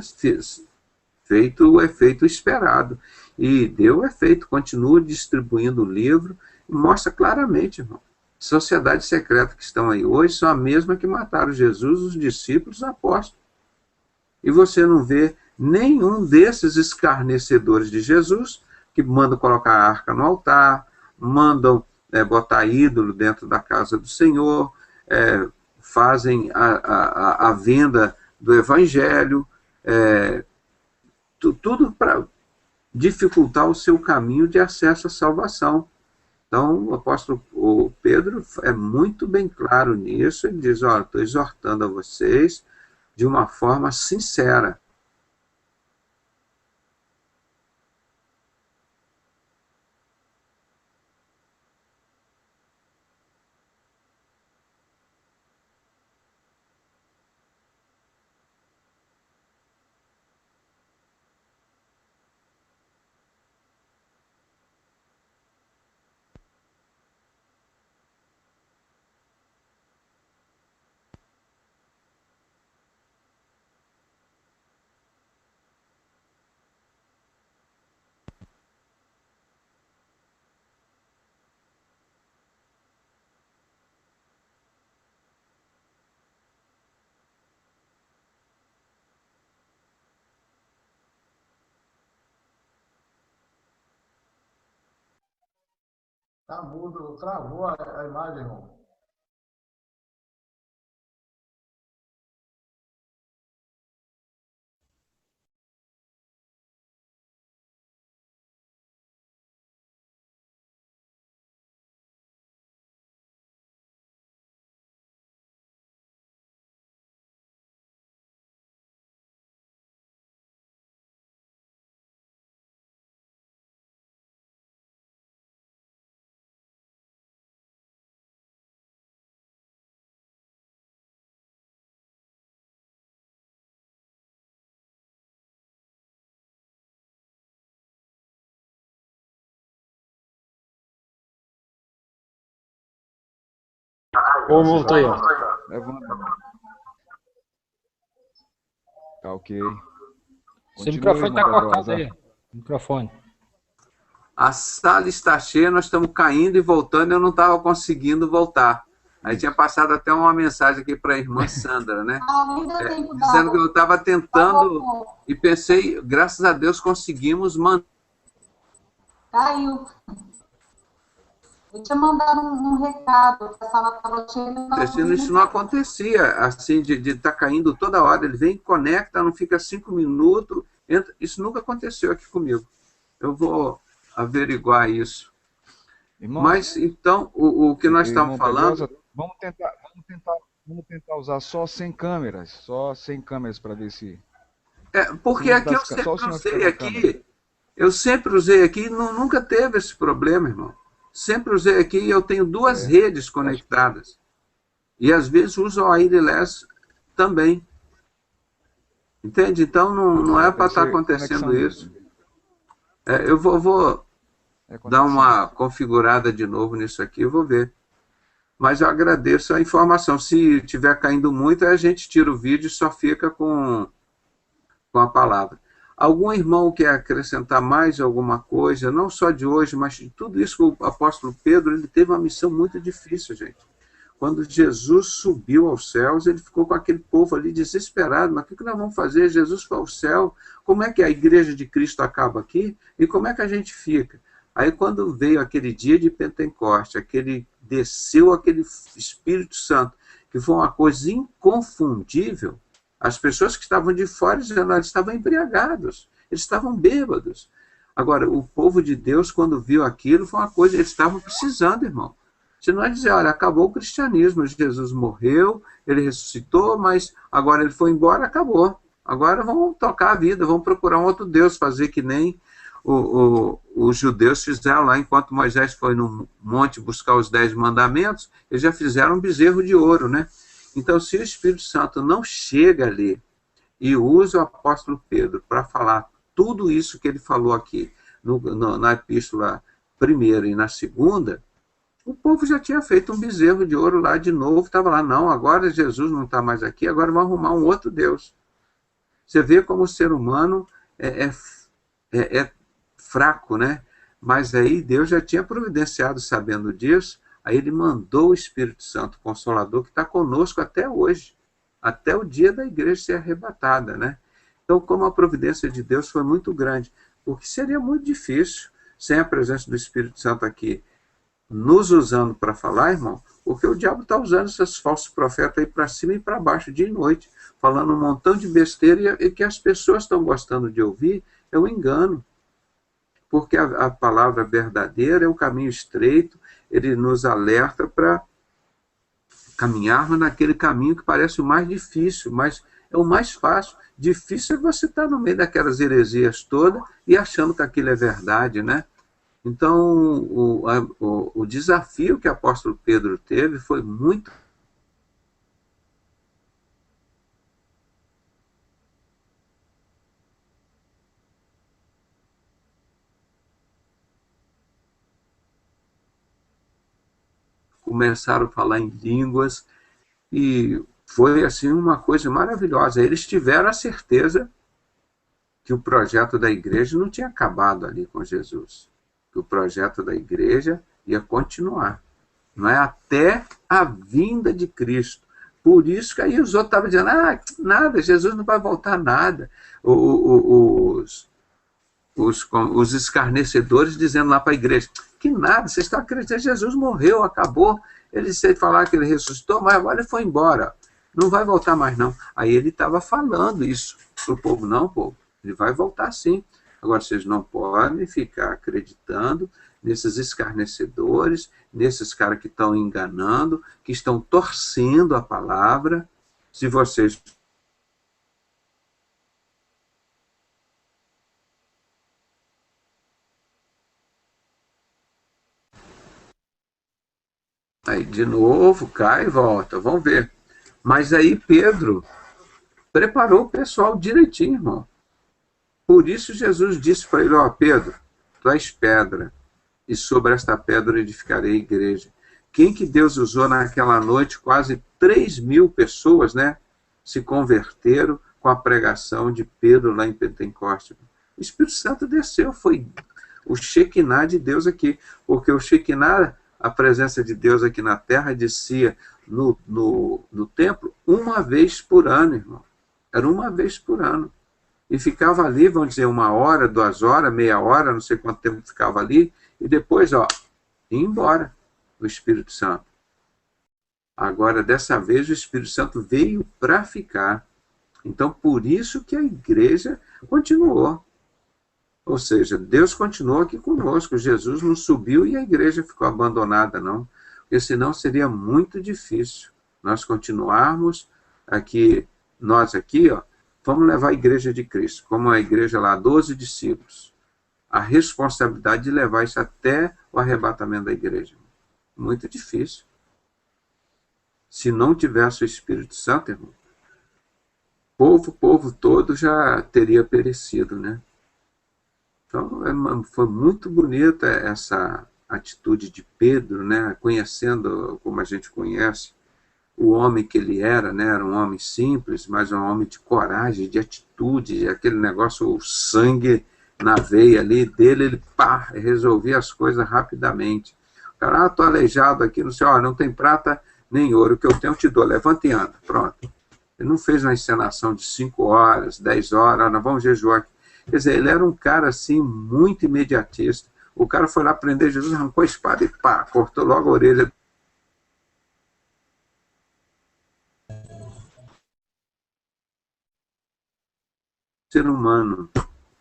feito o efeito esperado. E deu o efeito, continua distribuindo o livro e mostra claramente, irmão. Sociedades secretas que estão aí hoje são a mesma que mataram Jesus, os discípulos, os apóstolos. E você não vê nenhum desses escarnecedores de Jesus que mandam colocar a arca no altar, mandam botar ídolo dentro da casa do Senhor, fazem a venda do evangelho, tudo para dificultar o seu caminho de acesso à salvação. Então, o apóstolo Pedro é muito bem claro nisso. Ele diz, olha, estou exortando a vocês de uma forma sincera. Tá mudo, travou a imagem, irmão. Ou voltei, ó. Levando. Tá ok. Seu Continua aí, microfone irmão tá cortado Pedrosa. aí. Microfone. A sala está cheia, nós estamos caindo e voltando, eu não estava conseguindo voltar. Aí tinha passado até uma mensagem aqui para a irmã Sandra, né? Dizendo que eu estava tentando e pensei, graças a Deus conseguimos manter. Caiu. Eu tinha mandado um recado, que a sala estava cheia. Isso não acontecia, assim, de estar caindo toda hora. Ele vem, conecta, não fica 5 minutos. Entra. Isso nunca aconteceu aqui comigo. Eu vou averiguar isso. Irmão, mas, então, o que nós estamos falando... Pedrosa, vamos tentar usar só 100 câmeras para ver se... porque aqui eu sempre usei aqui e nunca teve esse problema, irmão. Sempre usei aqui e eu tenho duas redes conectadas. E às vezes uso o wireless também. Entende? Então não é para estar acontecendo isso. Eu vou dar uma configurada de novo nisso aqui, eu vou ver. Mas eu agradeço a informação. Se estiver caindo muito, a gente tira o vídeo e só fica com a palavra. Algum irmão quer acrescentar mais alguma coisa, não só de hoje, mas de tudo isso que o apóstolo Pedro, ele teve uma missão muito difícil, gente. Quando Jesus subiu aos céus, ele ficou com aquele povo ali desesperado. Mas o que nós vamos fazer? Jesus foi ao céu. Como é que a igreja de Cristo acaba aqui? E como é que a gente fica? Aí quando veio aquele dia de Pentecoste, desceu aquele Espírito Santo, que foi uma coisa inconfundível, as pessoas que estavam de fora dizendo, eles estavam embriagados, eles estavam bêbados. Agora, o povo de Deus, quando viu aquilo, foi uma coisa, eles estavam precisando, irmão. Você não é dizer, olha, acabou o cristianismo, Jesus morreu, ele ressuscitou, mas agora ele foi embora, acabou. Agora vamos tocar a vida, vamos procurar um outro Deus, fazer que nem os judeus fizeram lá, enquanto Moisés foi no monte buscar os 10 mandamentos, eles já fizeram um bezerro de ouro, né? Então, se o Espírito Santo não chega ali e usa o apóstolo Pedro para falar tudo isso que ele falou aqui na epístola primeira e na segunda, o povo já tinha feito um bezerro de ouro lá de novo, estava lá, não, agora Jesus não está mais aqui, agora vamos arrumar um outro Deus. Você vê como o ser humano é fraco, né? Mas aí Deus já tinha providenciado, sabendo disso, aí ele mandou o Espírito Santo Consolador, que está conosco até hoje, até o dia da igreja ser arrebatada, né? Então, como a providência de Deus foi muito grande, porque seria muito difícil, sem a presença do Espírito Santo aqui, nos usando para falar, irmão, porque o diabo está usando esses falsos profetas aí para cima e para baixo, dia e noite, falando um montão de besteira e que as pessoas estão gostando de ouvir, é um engano. Porque a palavra verdadeira é o caminho estreito, ele nos alerta para caminharmos naquele caminho que parece o mais difícil, mas é o mais fácil. Difícil é você estar no meio daquelas heresias todas e achando que aquilo é verdade, né? Então, o desafio que o apóstolo Pedro teve foi muito... Começaram a falar em línguas e foi assim uma coisa maravilhosa. Eles tiveram a certeza que o projeto da igreja não tinha acabado ali com Jesus, que o projeto da igreja ia continuar, não é? Até a vinda de Cristo. Por isso que aí os outros estavam dizendo, nada, Jesus não vai voltar nada. Os escarnecedores dizendo lá para a igreja, Que nada, vocês estão acreditando que Jesus morreu, acabou. Ele sei falar que ele ressuscitou, mas agora ele foi embora. Não vai voltar mais, não. Aí ele estava falando isso para o povo. Não, povo, ele vai voltar sim. Agora, vocês não podem ficar acreditando nesses escarnecedores, nesses caras que estão enganando, que estão torcendo a palavra. Se vocês... Aí, de novo, cai e volta. Vamos ver. Mas aí Pedro preparou o pessoal direitinho, irmão. Por isso Jesus disse para ele, ó, Pedro, tu és pedra, e sobre esta pedra edificarei a igreja. Quem que Deus usou naquela noite? Quase 3.000 pessoas, né, se converteram com a pregação de Pedro lá em Pentecostes. O Espírito Santo desceu, foi o Shekinah de Deus aqui, porque o Shekinah, a presença de Deus aqui na terra, descia no templo uma vez por ano, irmão. Era uma vez por ano. E ficava ali, vamos dizer, 1 hora, 2 horas, meia hora, não sei quanto tempo ficava ali, e depois, ó, ia embora o Espírito Santo. Agora, dessa vez, o Espírito Santo veio para ficar. Então, por isso que a igreja continuou. Ou seja, Deus continuou aqui conosco. Jesus não subiu e a igreja ficou abandonada, não. Porque senão seria muito difícil nós continuarmos aqui, nós aqui, ó, vamos levar a igreja de Cristo, como a igreja lá, 12 discípulos. A responsabilidade de levar isso até o arrebatamento da igreja. Muito difícil. Se não tivesse o Espírito Santo, irmão, o povo todo já teria perecido, né? Então, foi muito bonita essa atitude de Pedro, né? Conhecendo como a gente conhece, o homem que ele era, né? Era um homem simples, mas um homem de coragem, de atitude, aquele negócio, o sangue na veia ali dele, ele pá, resolvia as coisas rapidamente. O cara, tô aleijado aqui, não sei, ó, não tem prata nem ouro, o que eu tenho eu te dou, levanta e anda, pronto. Ele não fez uma encenação de 5 horas, 10 horas, nós vamos jejuar aqui. Quer dizer, ele era um cara assim, muito imediatista. O cara foi lá prender Jesus, arrancou a espada e pá, cortou logo a orelha. Ser humano,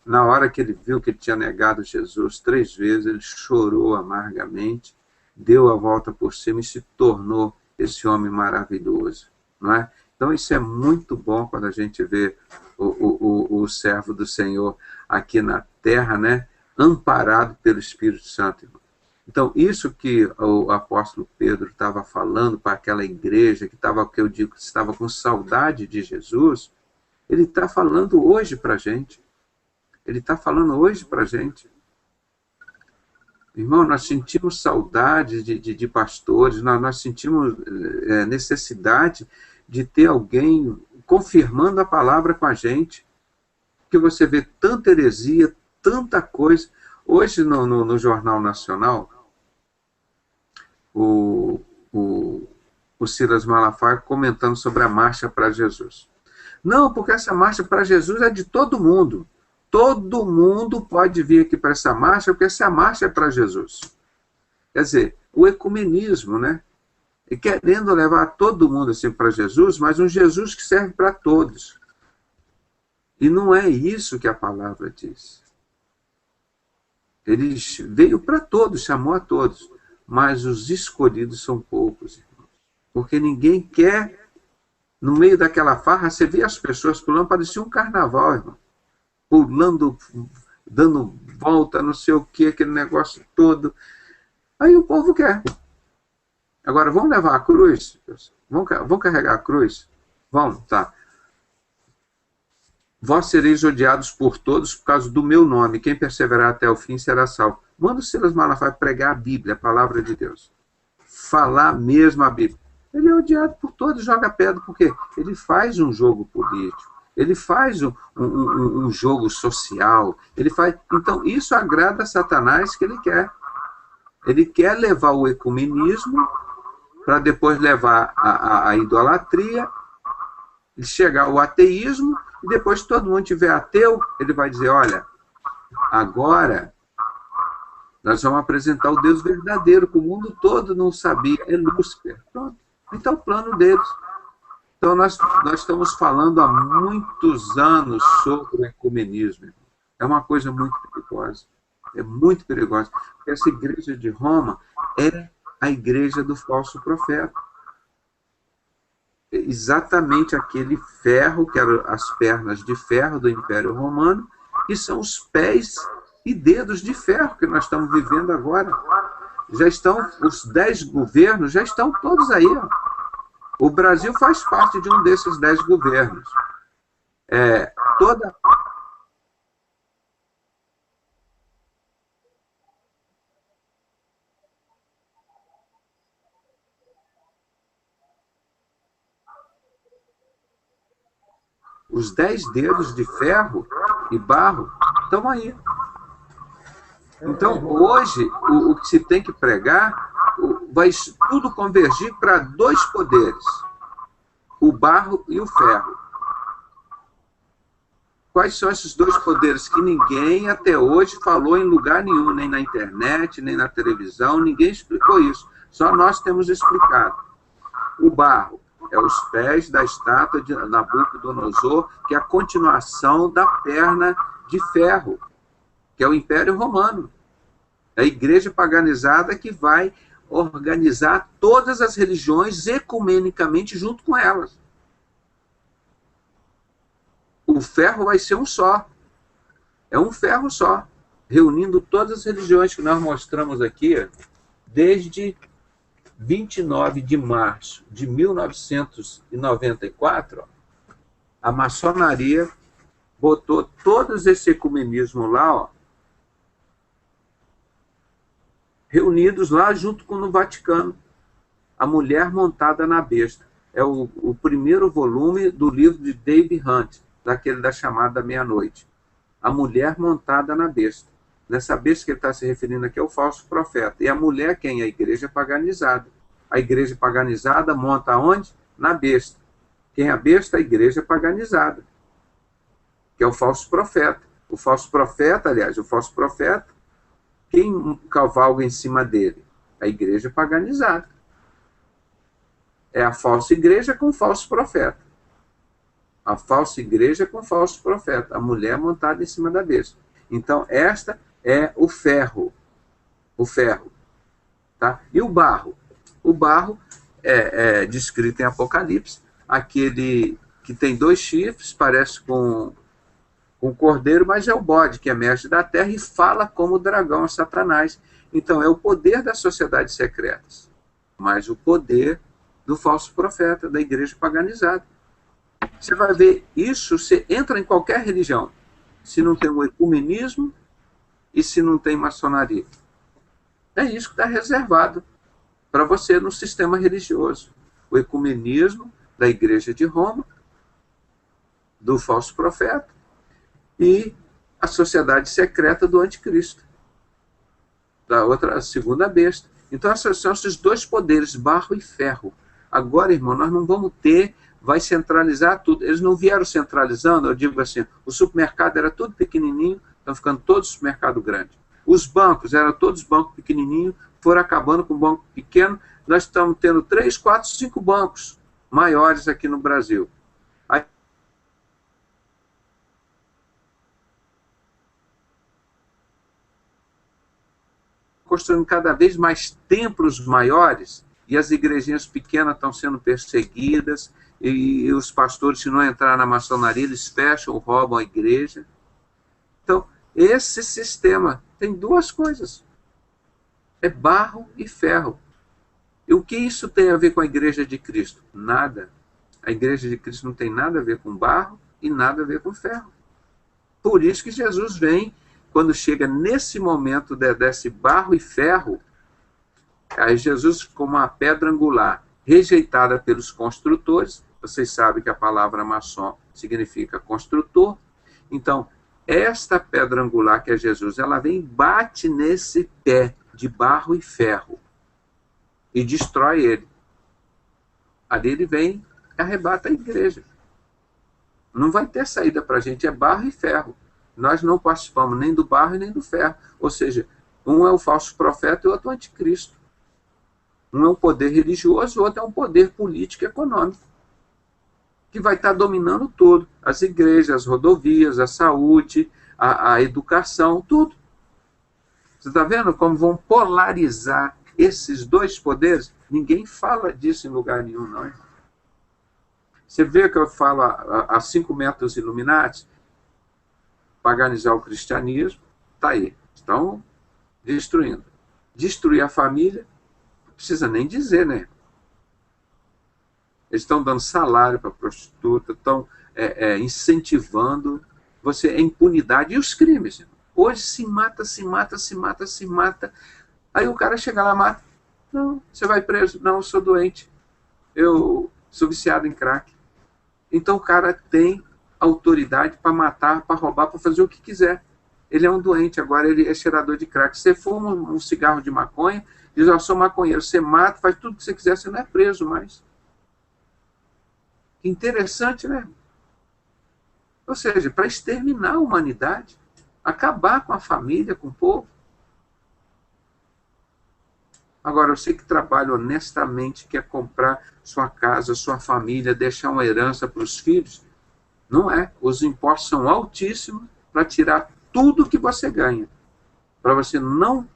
na hora que ele viu que ele tinha negado Jesus 3 vezes, ele chorou amargamente, deu a volta por cima e se tornou esse homem maravilhoso, não é? Então isso é muito bom quando a gente vê o servo do Senhor aqui na terra, né, amparado pelo Espírito Santo. Então isso que o apóstolo Pedro estava falando para aquela igreja que estava, que eu digo, que estava com saudade de Jesus, ele está falando hoje para a gente. Ele está falando hoje para a gente. Irmão, nós sentimos saudade de pastores, nós sentimos necessidade de ter alguém confirmando a palavra com a gente. Porque você vê tanta heresia, tanta coisa. Hoje, no Jornal Nacional, o Silas Malafaia comentando sobre a Marcha para Jesus. Não, porque essa marcha para Jesus é de todo mundo. Todo mundo pode vir aqui para essa marcha, porque essa marcha é para Jesus. Quer dizer, o ecumenismo, né? E querendo levar todo mundo assim para Jesus, mas um Jesus que serve para todos. E não é isso que a palavra diz. Ele veio para todos, chamou a todos. Mas os escolhidos são poucos, irmãos. Porque ninguém quer... No meio daquela farra, você vê as pessoas pulando, parecia um carnaval, irmão. Pulando, dando volta, não sei o que, aquele negócio todo. Aí o povo quer. Agora, vamos levar a cruz? Vamos carregar a cruz? Vamos, tá. Vós sereis odiados por todos por causa do meu nome. Quem perseverar até o fim será salvo. Manda o Silas Malafaia pregar a Bíblia, a palavra de Deus. Falar mesmo a Bíblia. Ele é odiado por todos, joga pedra, porque ele faz um jogo político, ele faz um jogo social, ele faz... Então, isso agrada a Satanás, que ele quer. Ele quer levar o ecumenismo para depois levar a idolatria, chegar ao ateísmo, e depois todo mundo tiver ateu, ele vai dizer, olha, agora Nós vamos apresentar o Deus verdadeiro, que o mundo todo não sabia, é Lúcifer. Pronto. Então, o plano deles. Então, nós estamos falando há muitos anos sobre o ecumenismo. É uma coisa muito perigosa. É muito perigosa. Porque essa igreja de Roma é a igreja do falso profeta. É exatamente aquele ferro, que eram as pernas de ferro do Império Romano, que são os pés e dedos de ferro que nós estamos vivendo agora. Já estão, os 10 governos já estão todos aí. Ó. O Brasil faz parte de um desses 10 governos. Os 10 dedos de ferro e barro estão aí. Então, hoje, o que se tem que pregar vai tudo convergir para 2 poderes, o barro e o ferro. Quais são esses 2 poderes que ninguém até hoje falou em lugar nenhum, nem na internet, nem na televisão, ninguém explicou isso, só nós temos explicado. O barro é os pés da estátua de Nabucodonosor, que é a continuação da perna de ferro, que é o Império Romano. É a igreja paganizada que vai organizar todas as religiões ecumenicamente junto com elas. O ferro vai ser um só. É um ferro só, reunindo todas as religiões que nós mostramos aqui, desde 29 de março de 1994, a maçonaria botou todos esse ecumenismo lá, ó, reunidos lá junto com no Vaticano. A Mulher Montada na Besta. É o primeiro volume do livro de Dave Hunt, daquele da Chamada Meia-Noite. A Mulher Montada na Besta. Nessa besta que ele está se referindo aqui é o falso profeta. E a mulher quem? A igreja paganizada. A igreja paganizada monta onde? Na besta. Quem é a besta? A igreja paganizada. Que é o falso profeta. O falso profeta, aliás, o falso profeta, quem cavalga em cima dele? A igreja paganizada. É a falsa igreja com o falso profeta. A falsa igreja com o falso profeta. A mulher montada em cima da besta. Então, esta é o ferro. O ferro. Tá? E o barro? O barro é descrito em Apocalipse. Aquele que tem 2 chifres, parece com um cordeiro, mas é o bode, que é mestre da terra e fala como o dragão, Satanás. Então, é o poder das sociedades secretas, mas o poder do falso profeta, da igreja paganizada. Você vai ver isso, você entra em qualquer religião, se não tem o ecumenismo e se não tem maçonaria. É isso que está reservado para você no sistema religioso. O ecumenismo da igreja de Roma, do falso profeta, e a sociedade secreta do anticristo, da outra, a segunda besta. Então, esses são esses 2 poderes, barro e ferro. Agora, irmão, nós não vamos ter, vai centralizar tudo. Eles não vieram centralizando, eu digo assim, o supermercado era tudo pequenininho, estão ficando todos supermercado grande. Os bancos, eram todos bancos pequenininhos, foram acabando com banco pequeno. Nós estamos tendo 3, 4, 5 bancos maiores aqui no Brasil. Construindo cada vez mais templos maiores, e as igrejinhas pequenas estão sendo perseguidas, e os pastores, se não entrar na maçonaria, eles fecham, roubam a igreja. Então, esse sistema tem 2 coisas. É barro e ferro. E o que isso tem a ver com a igreja de Cristo? Nada. A igreja de Cristo não tem nada a ver com barro e nada a ver com ferro. Por isso que Jesus vem, quando chega nesse momento desse barro e ferro, aí Jesus, como uma pedra angular, rejeitada pelos construtores, vocês sabem que a palavra maçom significa construtor, então, esta pedra angular que é Jesus, ela vem e bate nesse pé de barro e ferro, e destrói ele. Ali ele vem e arrebata a igreja. Não vai ter saída para a gente, é barro e ferro. Nós não participamos nem do barro e nem do ferro. Ou seja, Um é o falso profeta e o outro é o anticristo. Um é um poder religioso, o outro é um poder político e econômico, que vai estar dominando tudo. As igrejas, as rodovias, a saúde, a educação, tudo. Você está vendo como vão polarizar esses dois poderes? Ninguém fala disso em lugar nenhum, não é? Você vê que eu falo há 5 métodos Illuminati, paganizar o cristianismo, está aí. Estão destruindo. Destruir a família, não precisa nem dizer, né? Eles estão dando salário para prostituta, estão incentivando você a impunidade e os crimes. Hoje se mata, se mata, se mata, se mata. Aí o cara chega lá e mata. Não, você vai preso. Não, eu sou doente. Eu sou viciado em crack. Então o cara tem autoridade para matar, para roubar, para fazer o que quiser. Ele é um doente, agora ele é cheirador de crack. Você fuma um cigarro de maconha, diz, eu sou maconheiro. Você mata, faz tudo o que você quiser, você não é preso mais. Interessante, né? Ou seja, para exterminar a humanidade, acabar com a família, com o povo. Agora, eu sei que trabalha honestamente, quer comprar sua casa, sua família, deixar uma herança para os filhos. Não é. Os impostos são altíssimos para tirar tudo que você ganha. Para você não...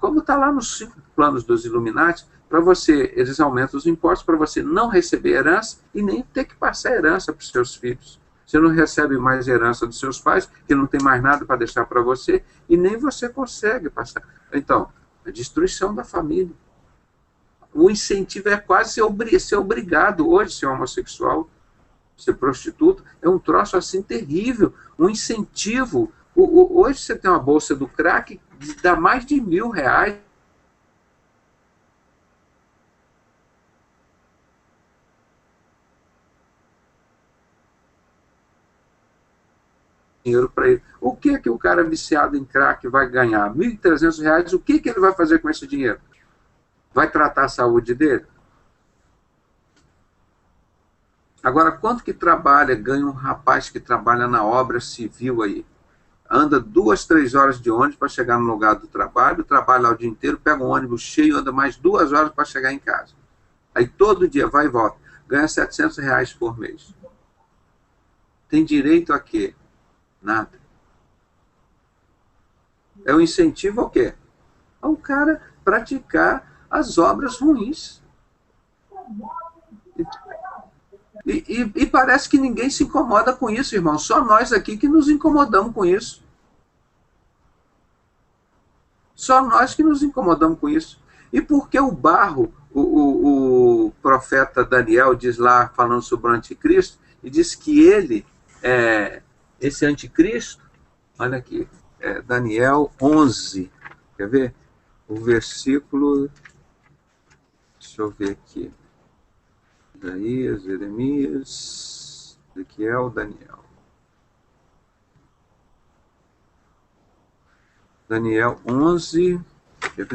Como está lá nos 5 planos dos Illuminati, para você, eles aumentam os impostos para você não receber herança e nem ter que passar herança para os seus filhos. Você não recebe mais herança dos seus pais, que não tem mais nada para deixar para você, e nem você consegue passar. Então, a destruição da família. O incentivo é quase ser obrigado hoje a ser homossexual, ser prostituta. É um troço assim terrível. Um incentivo. Hoje você tem uma bolsa do crack que dá mais de R$1.000. Dinheiro para ele. O que o cara viciado em crack vai ganhar? R$1.300. O que ele vai fazer com esse dinheiro? Vai tratar a saúde dele? Agora, quanto que ganha um rapaz que trabalha na obra civil aí? Anda 2, 3 horas de ônibus para chegar no lugar do trabalho, trabalha o dia inteiro, pega um ônibus cheio, anda mais 2 horas para chegar em casa. Aí todo dia vai e volta. Ganha R$700 por mês. Tem direito a quê? Nada. É um incentivo ao quê? Ao cara praticar as obras ruins. E parece que ninguém se incomoda com isso, irmão. Só nós aqui que nos incomodamos com isso. Só nós que nos incomodamos com isso. E por que o barro, o profeta Daniel diz lá, falando sobre o anticristo, e diz que ele, esse anticristo, olha aqui, Daniel 11, quer ver? O versículo, deixa eu ver aqui, Isaías, Jeremias, Ezequiel, Daniel. Daniel 11,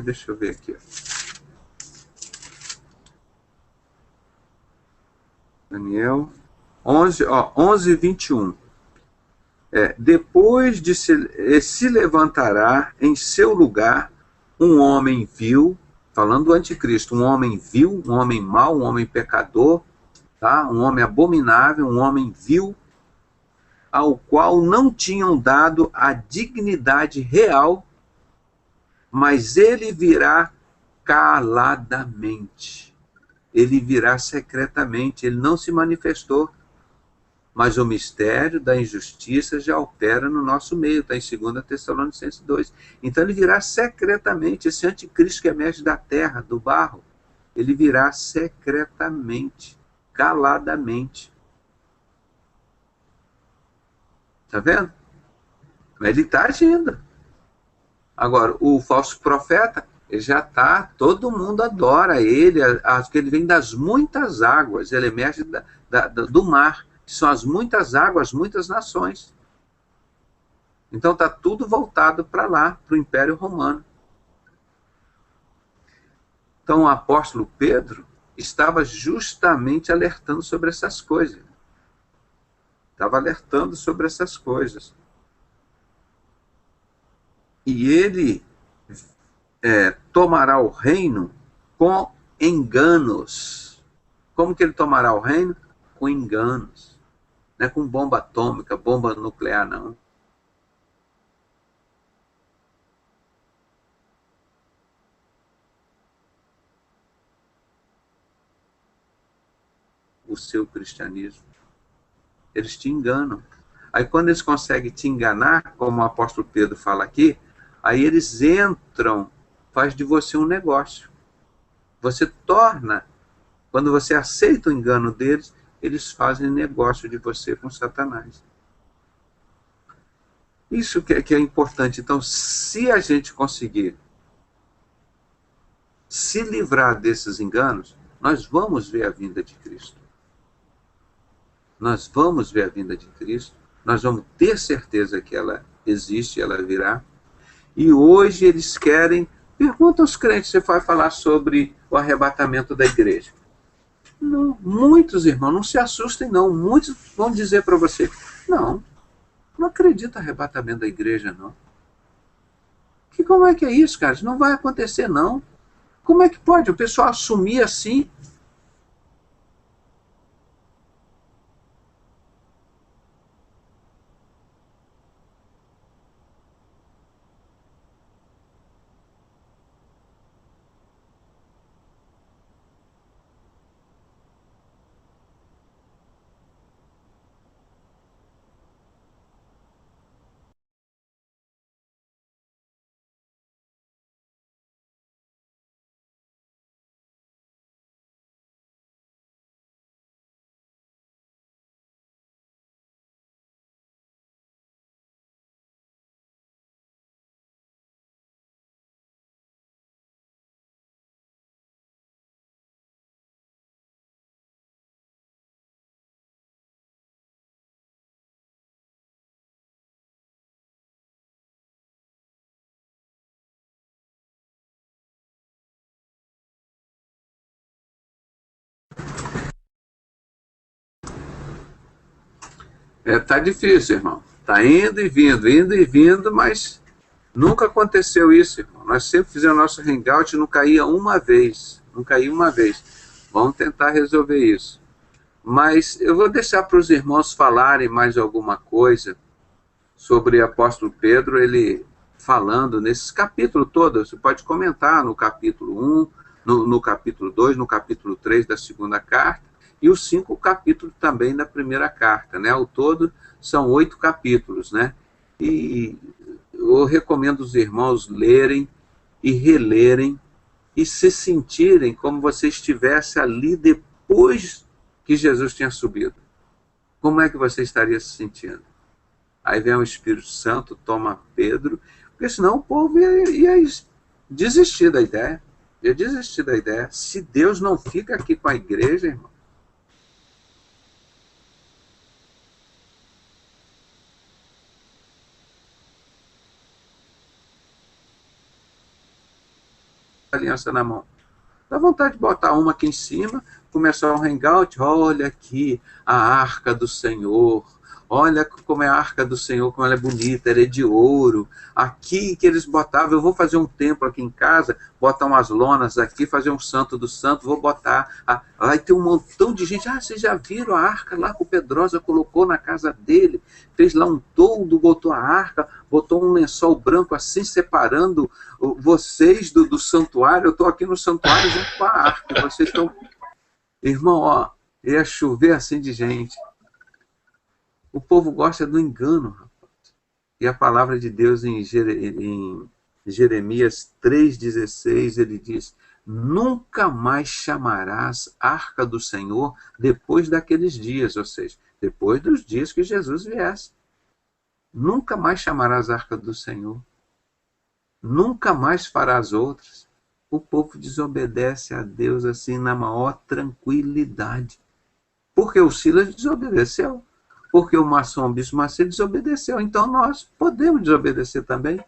deixa eu ver aqui. Daniel 11, 21. Depois de se levantará em seu lugar um homem vil, falando do anticristo, um homem vil, um homem mau, um homem pecador, tá? Um homem abominável, um homem vil, ao qual não tinham dado a dignidade real, mas ele virá caladamente. Ele virá secretamente, ele não se manifestou. Mas o mistério da injustiça já opera no nosso meio, está em 2 Tessalonicenses 2. Então ele virá secretamente, esse anticristo que emerge da terra, do barro, ele virá secretamente, caladamente. Está vendo? Ele está agindo. Agora, o falso profeta, ele já está, todo mundo adora ele, porque ele vem das muitas águas, ele emerge do mar, que são as muitas águas, muitas nações. Então está tudo voltado para lá, para o Império Romano. Então o apóstolo Pedro estava justamente alertando sobre essas coisas. Estava alertando sobre essas coisas. E ele tomará o reino com enganos. Como que ele tomará o reino? Com enganos. Não é com bomba atômica, bomba nuclear, não. O seu cristianismo. Eles te enganam. Aí quando eles conseguem te enganar, como o apóstolo Pedro fala aqui, aí eles entram, faz de você um negócio. Você torna, quando você aceita o engano deles, eles fazem negócio de você com Satanás. Isso que é importante. Então, se a gente conseguir se livrar desses enganos, nós vamos ver a vinda de Cristo. Nós vamos ver a vinda de Cristo, nós vamos ter certeza que ela existe, ela virá. E hoje eles querem... Pergunta aos crentes, você vai falar sobre o arrebatamento da igreja. Não, muitos irmãos, não se assustem não, muitos vão dizer para você, não acredito no arrebatamento da igreja não. Como é que é isso, cara? Isso não vai acontecer não. Como é que pode o pessoal assumir assim? Tá difícil, irmão. Tá indo e vindo, mas nunca aconteceu isso, irmão. Nós sempre fizemos nosso hangout e não caía uma vez. Não caía uma vez. Vamos tentar resolver isso. Mas eu vou deixar para os irmãos falarem mais alguma coisa sobre o apóstolo Pedro, ele falando nesses capítulos todos. Você pode comentar no capítulo 1, no capítulo 2, no capítulo 3 da segunda carta, e os 5 capítulos também da primeira carta, né? Ao todo são 8 capítulos, né? E eu recomendo os irmãos lerem e relerem e se sentirem como você estivesse ali depois que Jesus tinha subido. Como é que você estaria se sentindo? Aí vem o Espírito Santo, toma Pedro, porque senão o povo ia desistir da ideia. Ia desistir da ideia. Se Deus não fica aqui com a igreja, irmão, aliança na mão. Dá vontade de botar uma aqui em cima, começar um hangout, olha aqui a arca do Senhor, olha como é a arca do Senhor, como ela é bonita, ela é de ouro. Aqui que eles botavam, eu vou fazer um templo aqui em casa, botar umas lonas aqui, fazer um santo do santo, vou botar, vai ter um montão de gente, vocês já viram a arca lá que o Pedrosa colocou na casa dele, fez lá um toldo, botou a arca, botou um lençol branco assim, separando vocês do santuário, eu estou aqui no santuário junto com a arca, vocês estão... Irmão, ó, ia chover assim de gente. O povo gosta do engano, rapaz. E a palavra de Deus em Jeremias 3,16, ele diz, nunca mais chamarás arca do Senhor depois daqueles dias, ou seja, depois dos dias que Jesus viesse. Nunca mais chamarás arca do Senhor. Nunca mais farás outras. O povo desobedece a Deus assim na maior tranquilidade. Porque o Silas desobedeceu. Porque o maçom Bispo Macedo desobedeceu. Então nós podemos desobedecer também.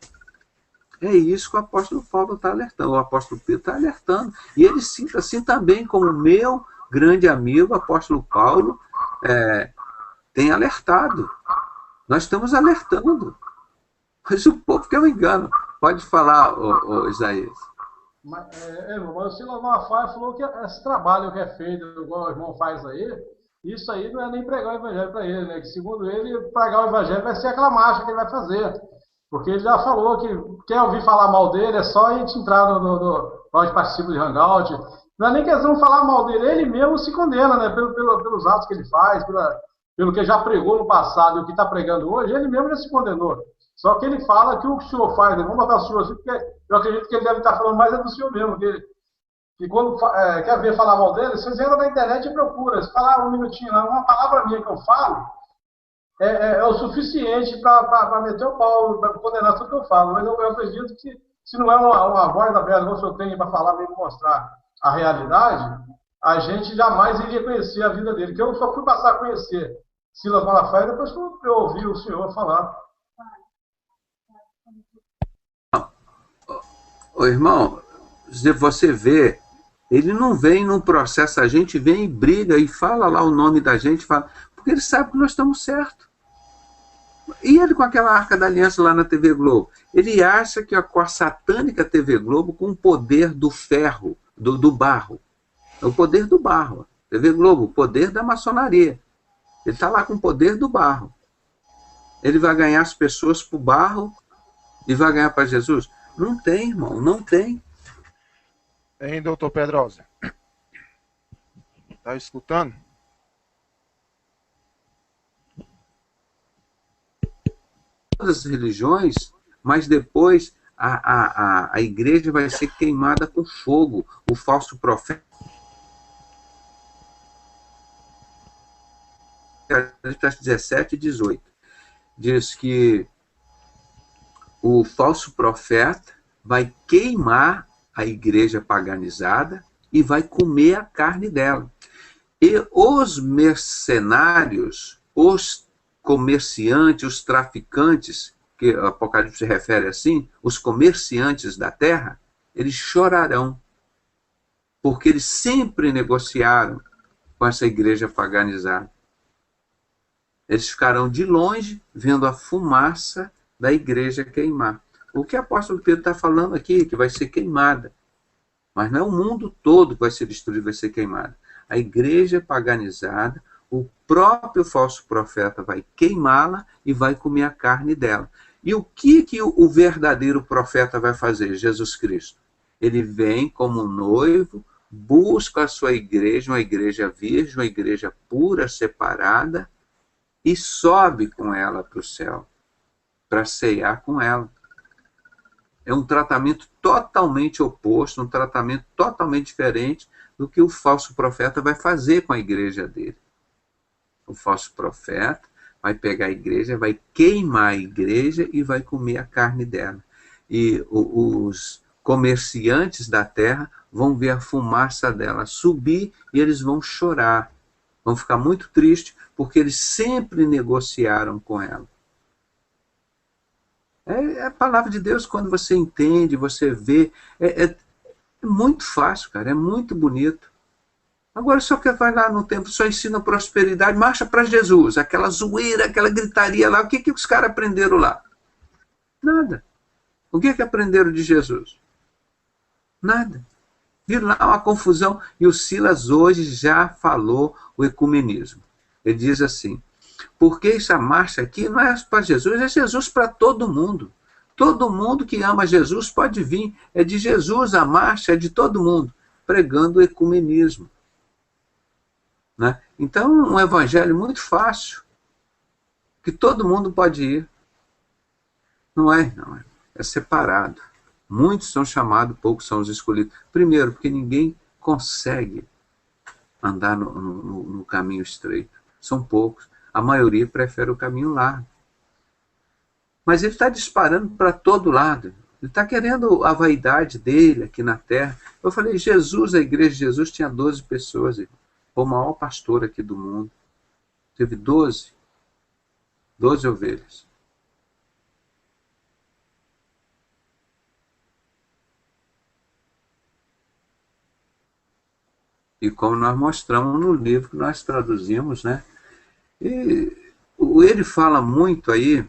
É isso que o apóstolo Paulo está alertando. O apóstolo Pedro está alertando. E ele sinta assim também, como meu grande amigo, o apóstolo Paulo, tem alertado. Nós estamos alertando. Mas o povo quer um engano. Pode falar, Isaías. Irmão, mas o Silas Malafaia falou que esse trabalho que é feito, igual o irmão faz aí, isso aí não é nem pregar o evangelho para ele, né? Que segundo ele, pregar o evangelho vai ser aquela marcha que ele vai fazer. Porque ele já falou que quer ouvir falar mal dele, é só a gente entrar no onde participa de Hangout. Não é nem que eles vão falar mal dele, ele mesmo se condena, né? Pelos atos que ele faz, pelo que já pregou no passado e o que está pregando hoje, ele mesmo já se condenou. Só que ele fala que o que o senhor faz, vamos botar o senhor assim, porque eu acredito que ele deve estar falando mais do senhor mesmo, que quando quer ver falar mal dele, vocês entram na internet e procuram. Se falar um minutinho lá, uma palavra minha que eu falo, é o suficiente para meter o pau, para condenar tudo que eu falo. Mas eu acredito que, se não é uma voz aberta que o senhor tem para falar, para mostrar a realidade, a gente jamais iria conhecer a vida dele. Que eu só fui passar a conhecer Silas Malafaia depois que eu ouvi o senhor falar. Irmão, você vê, ele não vem num processo, a gente vem e briga e fala lá o nome da gente, porque ele sabe que nós estamos certos. E ele com aquela Arca da Aliança lá na TV Globo, ele acha que com a satânica TV Globo, com o poder do ferro, do barro, é o poder do barro, TV Globo, o poder da maçonaria, ele está lá com o poder do barro, ele vai ganhar as pessoas para o barro e vai ganhar para Jesus? Não tem, irmão, não tem. Hein, doutor Pedrosa? Tá escutando? Todas as religiões, mas depois a igreja vai ser queimada com fogo. O falso profeta, 17 e 18, diz que o falso profeta vai queimar a igreja paganizada e vai comer a carne dela. E os mercenários, os comerciantes, os traficantes, que o Apocalipse se refere assim, os comerciantes da terra, eles chorarão, porque eles sempre negociaram com essa igreja paganizada. Eles ficarão de longe vendo a fumaça da igreja queimar. O que o apóstolo Pedro está falando aqui, que vai ser queimada. Mas não é o mundo todo que vai ser destruído, vai ser queimado. A igreja paganizada, o próprio falso profeta vai queimá-la e vai comer a carne dela. E o que o verdadeiro profeta vai fazer? Jesus Cristo. Ele vem como noivo, busca a sua igreja, uma igreja virgem, uma igreja pura, separada, e sobe com ela para o céu, para ceiar com ela. É um tratamento totalmente oposto, um tratamento totalmente diferente do que o falso profeta vai fazer com a igreja dele. O falso profeta vai pegar a igreja, vai queimar a igreja e vai comer a carne dela. E os comerciantes da terra vão ver a fumaça dela subir e eles vão chorar. Vão ficar muito tristes porque eles sempre negociaram com ela. É a palavra de Deus, quando você entende, você vê, é muito fácil, cara, é muito bonito. Agora só que vai lá no templo, só ensina prosperidade, marcha para Jesus, aquela zoeira, aquela gritaria lá, o que os caras aprenderam lá? Nada. O que aprenderam de Jesus? Nada. Viram lá uma confusão, e o Silas hoje já falou o ecumenismo. Ele diz assim, porque essa marcha aqui não é para Jesus, é Jesus para todo mundo. Todo mundo que ama Jesus pode vir. É de Jesus a marcha, é de todo mundo, pregando o ecumenismo. Né? Então, um evangelho muito fácil, que todo mundo pode ir. Não é, é separado. Muitos são chamados, poucos são os escolhidos. Primeiro, porque ninguém consegue andar no caminho estreito. São poucos. A maioria prefere o caminho largo. Mas ele está disparando para todo lado. Ele está querendo a vaidade dele aqui na terra. Eu falei, Jesus, a igreja de Jesus tinha 12 pessoas. Foi o maior pastor aqui do mundo. Teve 12 ovelhas. E como nós mostramos no livro que nós traduzimos, né? E ele fala muito aí,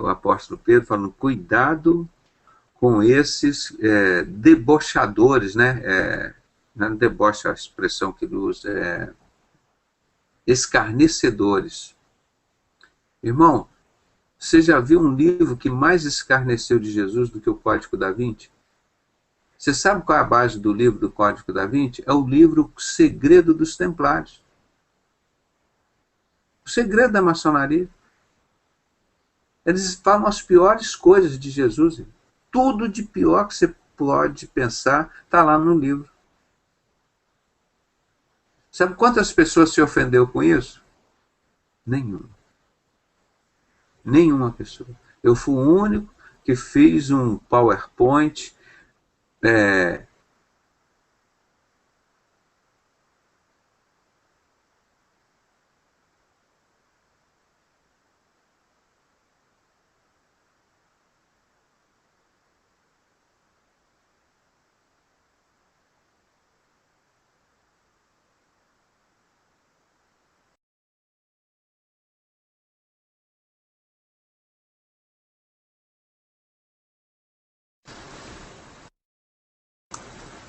o apóstolo Pedro falando, cuidado com esses debochadores, né? Não é deboche a expressão que ele usa, escarnecedores. Irmão, você já viu um livro que mais escarneceu de Jesus do que o Código da Vinci? Você sabe qual é a base do livro do Código da Vinci? É o livro Segredo dos Templários. O segredo da maçonaria. Eles falam as piores coisas de Jesus. Tudo de pior que você pode pensar está lá no livro. Sabe quantas pessoas se ofendeu com isso? Nenhuma. Nenhuma pessoa. Eu fui o único que fiz um PowerPoint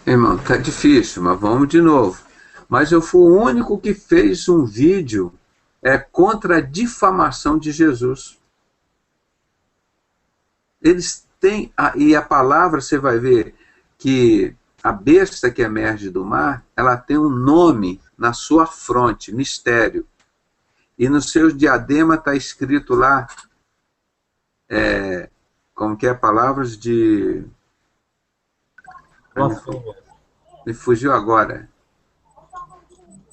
Irmão, tá difícil, mas vamos de novo. Mas eu fui o único que fez um vídeo contra a difamação de Jesus. Eles têm, e a palavra você vai ver que a besta que emerge do mar, ela tem um nome na sua fronte, mistério. E no seu diadema está escrito lá, como que é, palavras de... Blasfêmia. Me fugiu agora.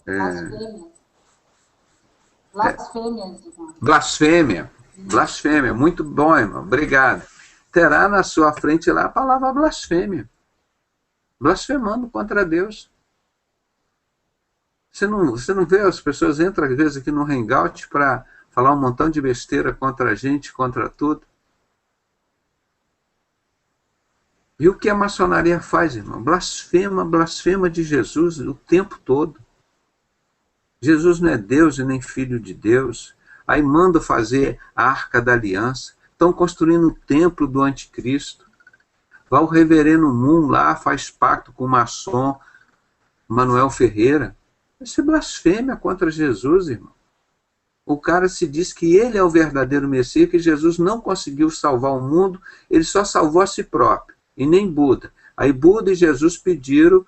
Blasfêmias. Blasfêmias, irmão. Blasfêmia. Blasfêmia. Muito bom, irmão. Obrigado. Terá na sua frente lá a palavra blasfêmia. Blasfemando contra Deus. Você não vê as pessoas entram às vezes aqui no Hangout para falar um montão de besteira contra a gente, contra tudo. E o que a maçonaria faz, irmão? Blasfema, blasfema de Jesus o tempo todo. Jesus não é Deus e nem filho de Deus. Aí manda fazer a Arca da Aliança. Estão construindo o templo do anticristo. Vai o reverendo Moon lá, faz pacto com o maçom Manuel Ferreira. Isso é blasfêmia contra Jesus, irmão. O cara se diz que ele é o verdadeiro Messias, que Jesus não conseguiu salvar o mundo, ele só salvou a si próprio, e nem Buda. Aí Buda e Jesus pediram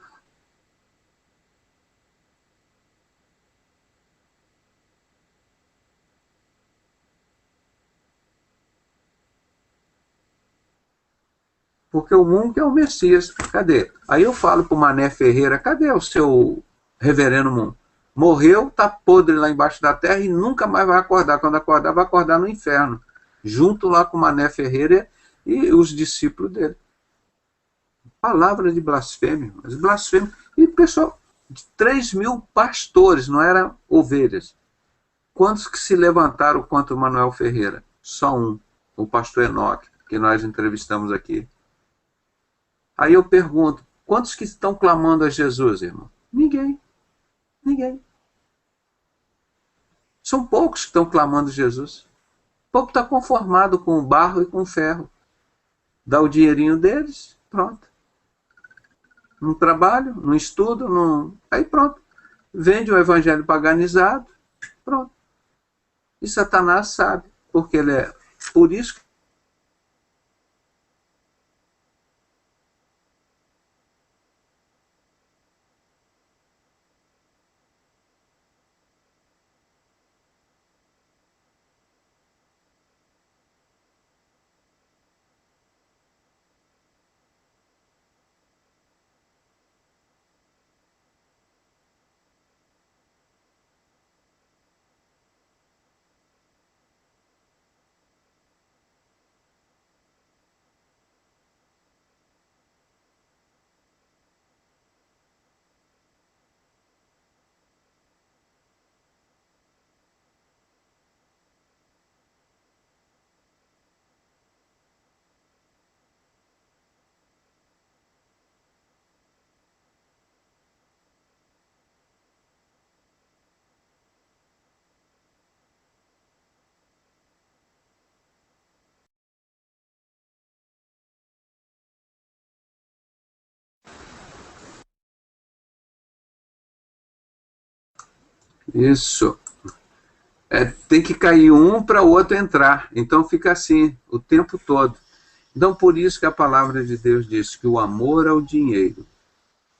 porque o mundo é o Messias. Cadê? Aí eu falo para o Mané Ferreira, cadê o seu reverendo mundo? Morreu, está podre lá embaixo da terra e nunca mais vai acordar. Quando acordar, vai acordar no inferno. Junto lá com o Mané Ferreira e os discípulos dele. Palavra de blasfêmia. Mas blasfêmia. E pessoal, 3.000 pastores, não eram ovelhas. Quantos que se levantaram contra o Manuel Ferreira? Só um, o pastor Enoque, que nós entrevistamos aqui. Aí eu pergunto, quantos que estão clamando a Jesus, irmão? Ninguém. Ninguém. São poucos que estão clamando a Jesus. O povo está conformado com o barro e com o ferro. Dá o dinheirinho deles, pronto. Não trabalho, não estudo, não... aí pronto. Vende o evangelho paganizado, pronto. E Satanás sabe, porque ele é... Por isso Isso. Tem que cair um para o outro entrar. Então fica assim o tempo todo. Então por isso que a palavra de Deus diz que o amor ao dinheiro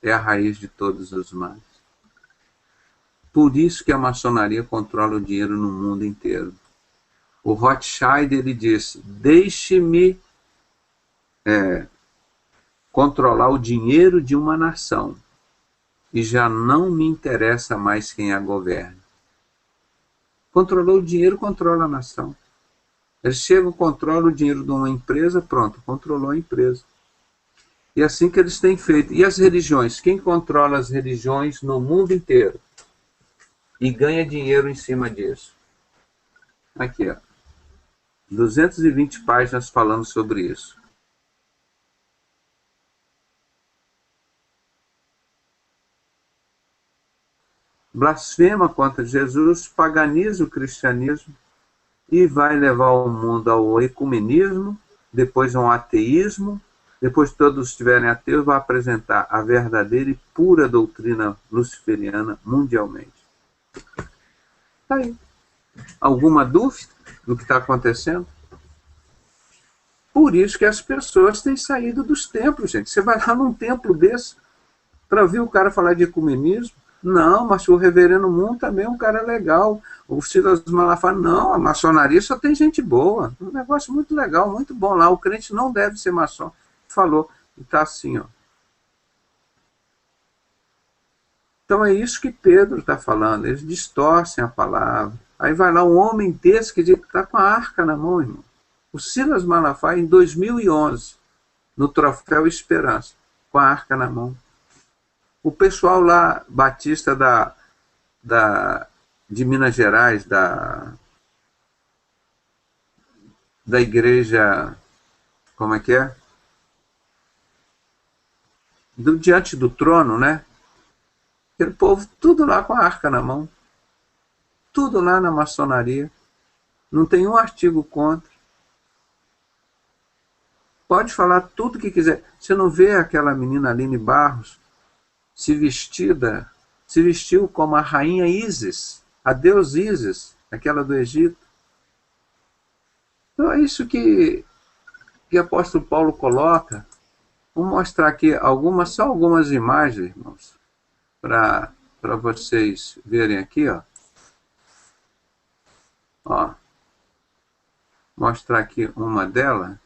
é a raiz de todos os males. Por isso que a maçonaria controla o dinheiro no mundo inteiro. O Rothschild, ele disse, deixe-me controlar o dinheiro de uma nação e já não me interessa mais quem a governa. Controlou o dinheiro, controla a nação. Eles chegam, controlam o dinheiro de uma empresa, pronto, controlou a empresa. E é assim que eles têm feito. E as religiões? Quem controla as religiões no mundo inteiro? E ganha dinheiro em cima disso? Aqui, ó. 220 páginas falando sobre isso. Blasfema contra Jesus, paganiza o cristianismo e vai levar o mundo ao ecumenismo, depois ao ateísmo, depois todos estiverem ateus, vai apresentar a verdadeira e pura doutrina luciferiana mundialmente. Tá aí. Alguma dúvida do que está acontecendo? Por isso que as pessoas têm saído dos templos, gente. Você vai lá num templo desse para ouvir o cara falar de ecumenismo. Não, mas o reverendo Moon também é um cara legal. O Silas Malafaia, não, a maçonaria só tem gente boa. Um negócio muito legal, muito bom lá. O crente não deve ser maçom. Falou, e está assim, ó. Então é isso que Pedro está falando. Eles distorcem a palavra. Aí vai lá um homem desse que está com a arca na mão, irmão. O Silas Malafaia, em 2011, no Troféu Esperança, com a arca na mão. O pessoal lá, batista de Minas Gerais, da igreja, como é que é? Diante do trono, né? Aquele povo, tudo lá com a arca na mão. Tudo lá na maçonaria. Não tem um artigo contra. Pode falar tudo que quiser. Você não vê aquela menina Aline Barros se vestiu como a rainha Ísis, a deusa Ísis, aquela do Egito. Então é isso que o apóstolo Paulo coloca. Vou mostrar aqui só algumas imagens, irmãos, para vocês verem aqui, ó. Ó. Mostrar aqui uma delas.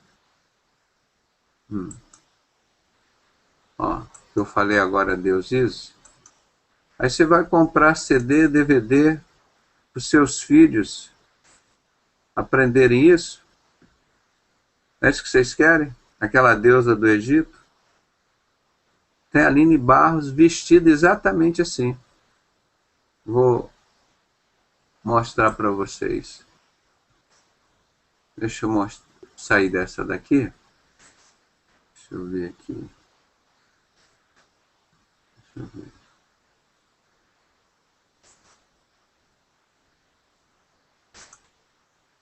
Ó, que eu falei agora, Deus isso. Aí você vai comprar CD, DVD para os seus filhos aprenderem isso. É isso que vocês querem? Aquela deusa do Egito? Tem a Aline Barros vestida exatamente assim. Vou mostrar para vocês. Deixa eu sair dessa daqui. Deixa eu ver aqui. Deixa eu ver.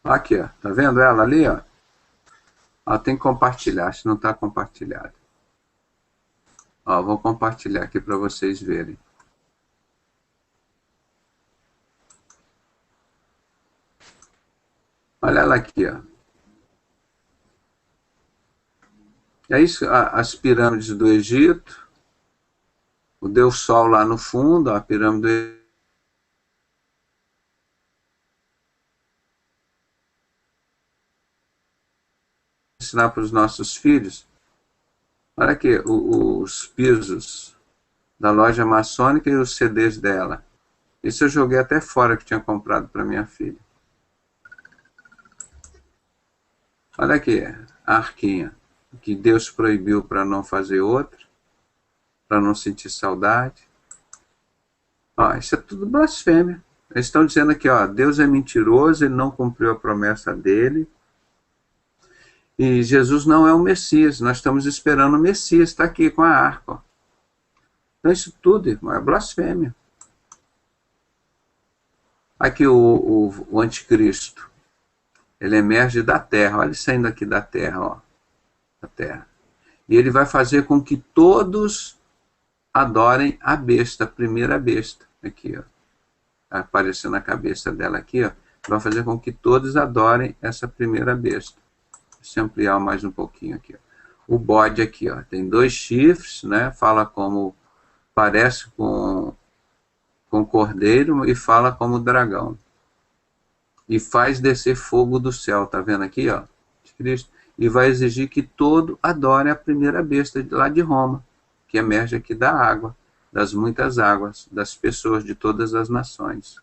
Aqui, ó. Tá vendo ela ali, ó? Ela tem que compartilhar, acho que não está compartilhado. Ó, vou compartilhar aqui para vocês verem. Olha ela aqui, ó. É isso, as pirâmides do Egito. O Deus Sol lá no fundo, a pirâmide do Egito. Ensinar para os nossos filhos. Olha aqui, os pisos da loja maçônica e os CDs dela. Isso eu joguei até fora que tinha comprado para minha filha. Olha aqui, a arquinha, que Deus proibiu para não fazer outra, para não sentir saudade. Ó, isso é tudo blasfêmia. Eles estão dizendo aqui, ó, Deus é mentiroso, ele não cumpriu a promessa dele. E Jesus não é o Messias, nós estamos esperando o Messias, está aqui com a arca. Ó. Então isso tudo, irmão, é blasfêmia. Aqui o anticristo, ele emerge da terra, olha ele saindo aqui da terra, ó, da terra. E ele vai fazer com que todos adorem a besta, a primeira besta, aqui, ó. aparecer na cabeça dela aqui, ó, vai fazer com que todos adorem essa primeira besta. Deixa eu ampliar mais um pouquinho aqui, ó. O bode aqui, ó, tem 2 chifres, né? Fala como, parece com cordeiro e fala como dragão. E faz descer fogo do céu, tá vendo aqui, ó? De Cristo. E vai exigir que todo adore a primeira besta lá de Roma, que emerge aqui da água, das muitas águas, das pessoas de todas as nações.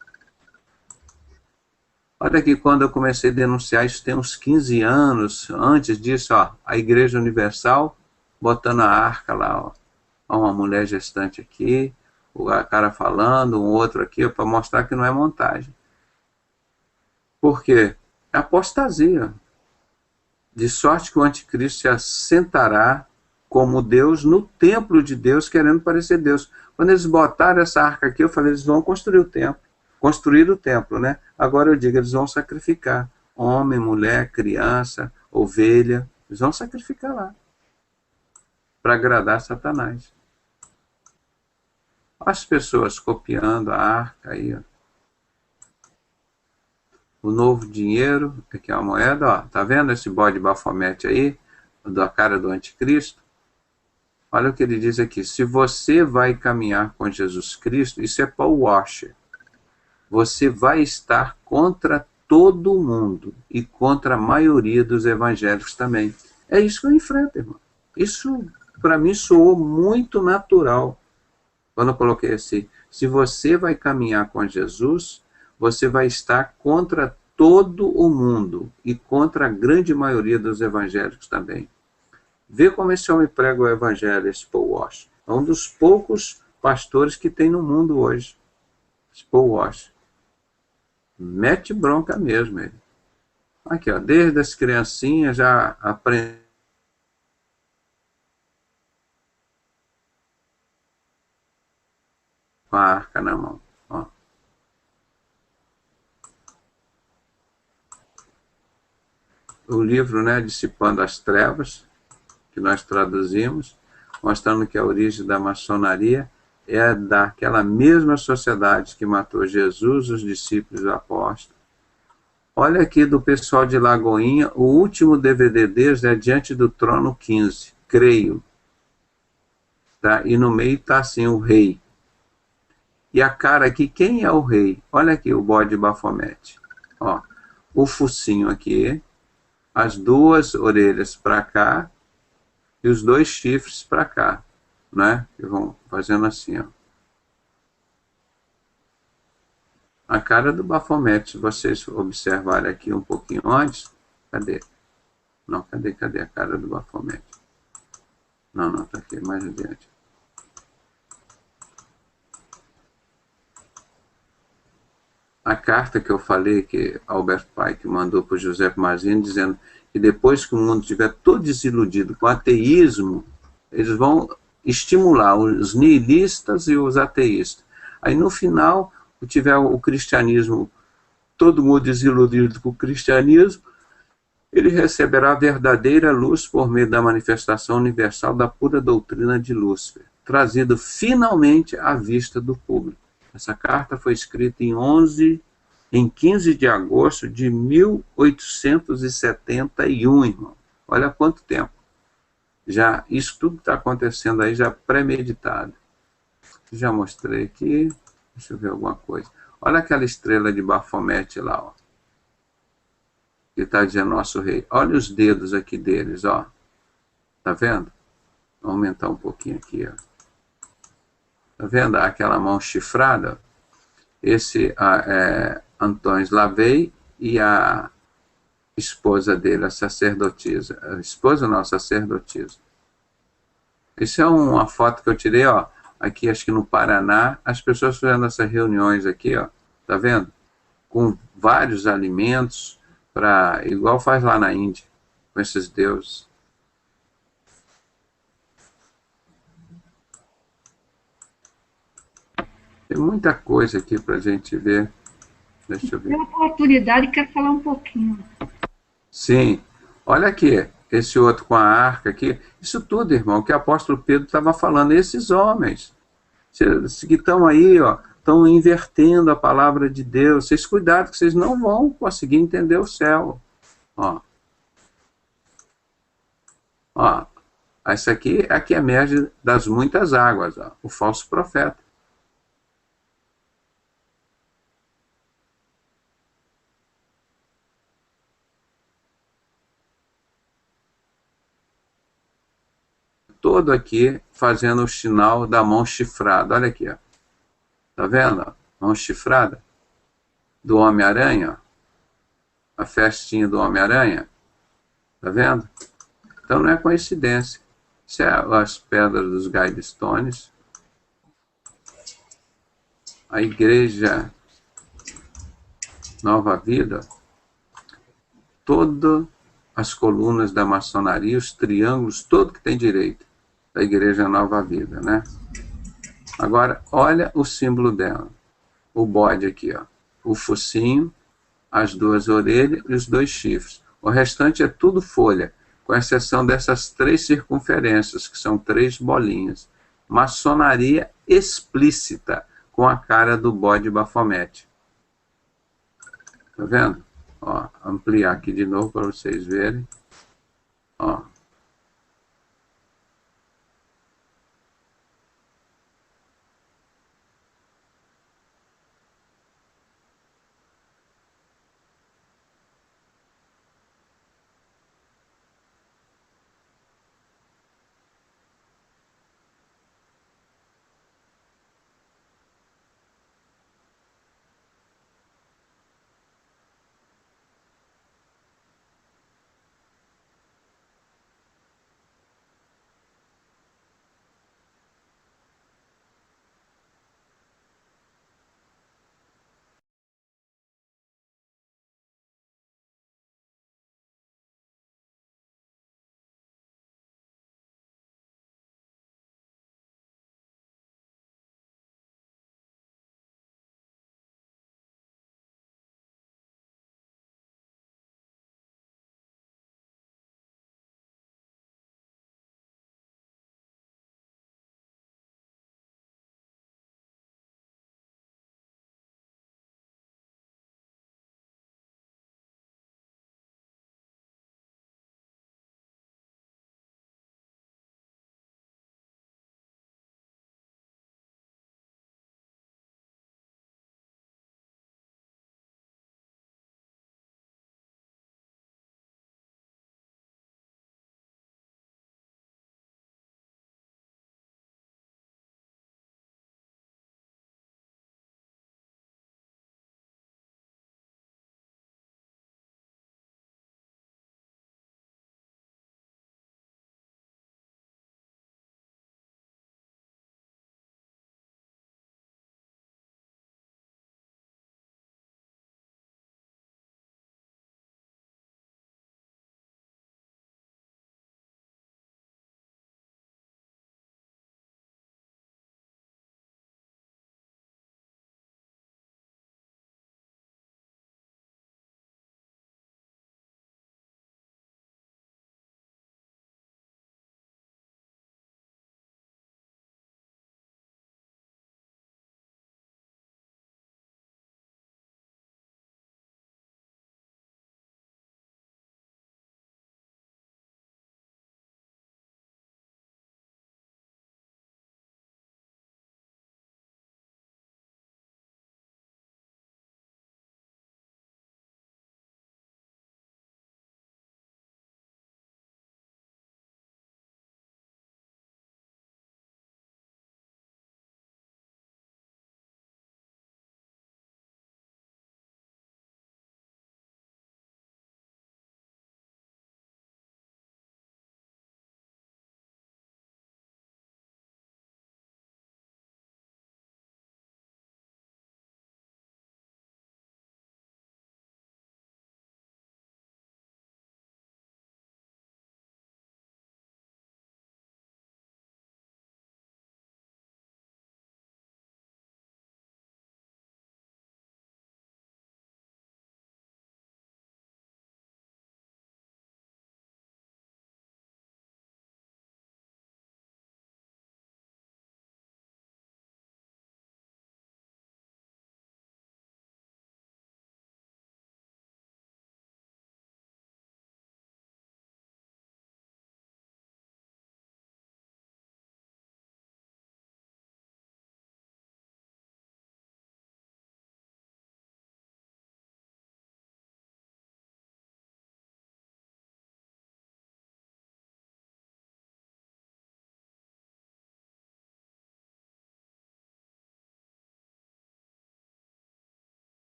Olha aqui, quando eu comecei a denunciar, isso tem uns 15 anos, antes disso, ó, a Igreja Universal botando a arca lá, ó, uma mulher gestante aqui, o cara falando, um outro aqui, para mostrar que não é montagem. Por quê? É apostasia. De sorte que o anticristo se assentará como Deus no templo de Deus, querendo parecer Deus. Quando eles botaram essa arca aqui, eu falei, eles vão construir o templo. Construir o templo, né? Agora eu digo, eles vão sacrificar. Homem, mulher, criança, ovelha, eles vão sacrificar lá. Para agradar Satanás. As pessoas copiando a arca aí, ó. O novo dinheiro, aqui é uma moeda, ó. Tá vendo esse bode bafomete aí? Da cara do anticristo? Olha o que ele diz aqui. Se você vai caminhar com Jesus Cristo, isso é Paul Washer. Você vai estar contra todo mundo e contra a maioria dos evangélicos também. É isso que eu enfrento, irmão. Isso, para mim, soou muito natural. Quando eu coloquei assim, se você vai caminhar com Jesus, você vai estar contra todo o mundo e contra a grande maioria dos evangélicos também. Vê como esse homem prega o evangelho, esse Paul Washer. É um dos poucos pastores que tem no mundo hoje. Esse Paul Washer. Mete bronca mesmo ele. Aqui, ó, desde as criancinhas já aprende com a arca na mão. Ó. O livro, né, Dissipando as Trevas, que nós traduzimos, mostrando que a origem da maçonaria é daquela mesma sociedade que matou Jesus, os discípulos e os apóstolos. Olha aqui do pessoal de Lagoinha, o último DVD deles é Diante do Trono 15, creio. Tá? E no meio está assim o rei. E a cara aqui, quem é o rei? Olha aqui o bode bafomete. Ó, o focinho aqui, as 2 orelhas para cá e os 2 chifres para cá, né? Que vão fazendo assim, ó. A cara do bafomete, se vocês observarem aqui um pouquinho antes, cadê? Não, cadê a cara do bafomete? Não, tá aqui, mais adiante. A carta que eu falei que Albert Pike mandou para o José Mazzini, dizendo que depois que o mundo estiver todo desiludido com o ateísmo, eles vão estimular os nihilistas e os ateístas. Aí no final, tiver o cristianismo, todo mundo desiludido com o cristianismo, ele receberá a verdadeira luz por meio da manifestação universal da pura doutrina de Lúcifer, trazido finalmente à vista do público. Essa carta foi escrita em 15 de agosto de 1871, irmão. Olha quanto tempo. Já, isso tudo está acontecendo aí, já premeditado. Já mostrei aqui. Deixa eu ver alguma coisa. Olha aquela estrela de Bafomete lá, ó. Que está dizendo nosso rei. Olha os dedos aqui deles, ó. Tá vendo? Vou aumentar um pouquinho aqui, ó. Tá vendo aquela mão chifrada? Esse Antônio Lavey e a esposa dele, a sacerdotisa. A esposa não, a sacerdotisa. Isso é uma foto que eu tirei, ó. Aqui, acho que no Paraná, as pessoas fazendo essas reuniões aqui, ó. Tá vendo? Com vários alimentos, igual faz lá na Índia, com esses deuses. Tem muita coisa aqui para a gente ver. Deixa eu ver. Tem oportunidade, quero falar um pouquinho. Sim. Olha aqui, esse outro com a arca aqui. Isso tudo, irmão, que o apóstolo Pedro estava falando. Esses homens que estão aí, ó, estão invertendo a palavra de Deus. Vocês cuidado que vocês não vão conseguir entender o céu. Ó. Ó. Esse aqui emerge das muitas águas, ó, o falso profeta. Todo aqui fazendo o sinal da mão chifrada. Olha aqui, ó. Tá vendo? Mão chifrada do Homem-Aranha. A festinha do Homem-Aranha. Tá vendo? Então não é coincidência. Isso é as pedras dos Guidestones. A igreja Nova Vida. Todas as colunas da maçonaria, os triângulos, tudo que tem direito da igreja Nova Vida, né? Agora, olha o símbolo dela. O bode aqui, ó. O focinho, as duas orelhas e os dois chifres. O restante é tudo folha, com exceção dessas 3 circunferências, que são 3 bolinhas. Maçonaria explícita, com a cara do bode Bafomete. Tá vendo? Ó, ampliar aqui de novo para vocês verem. Ó.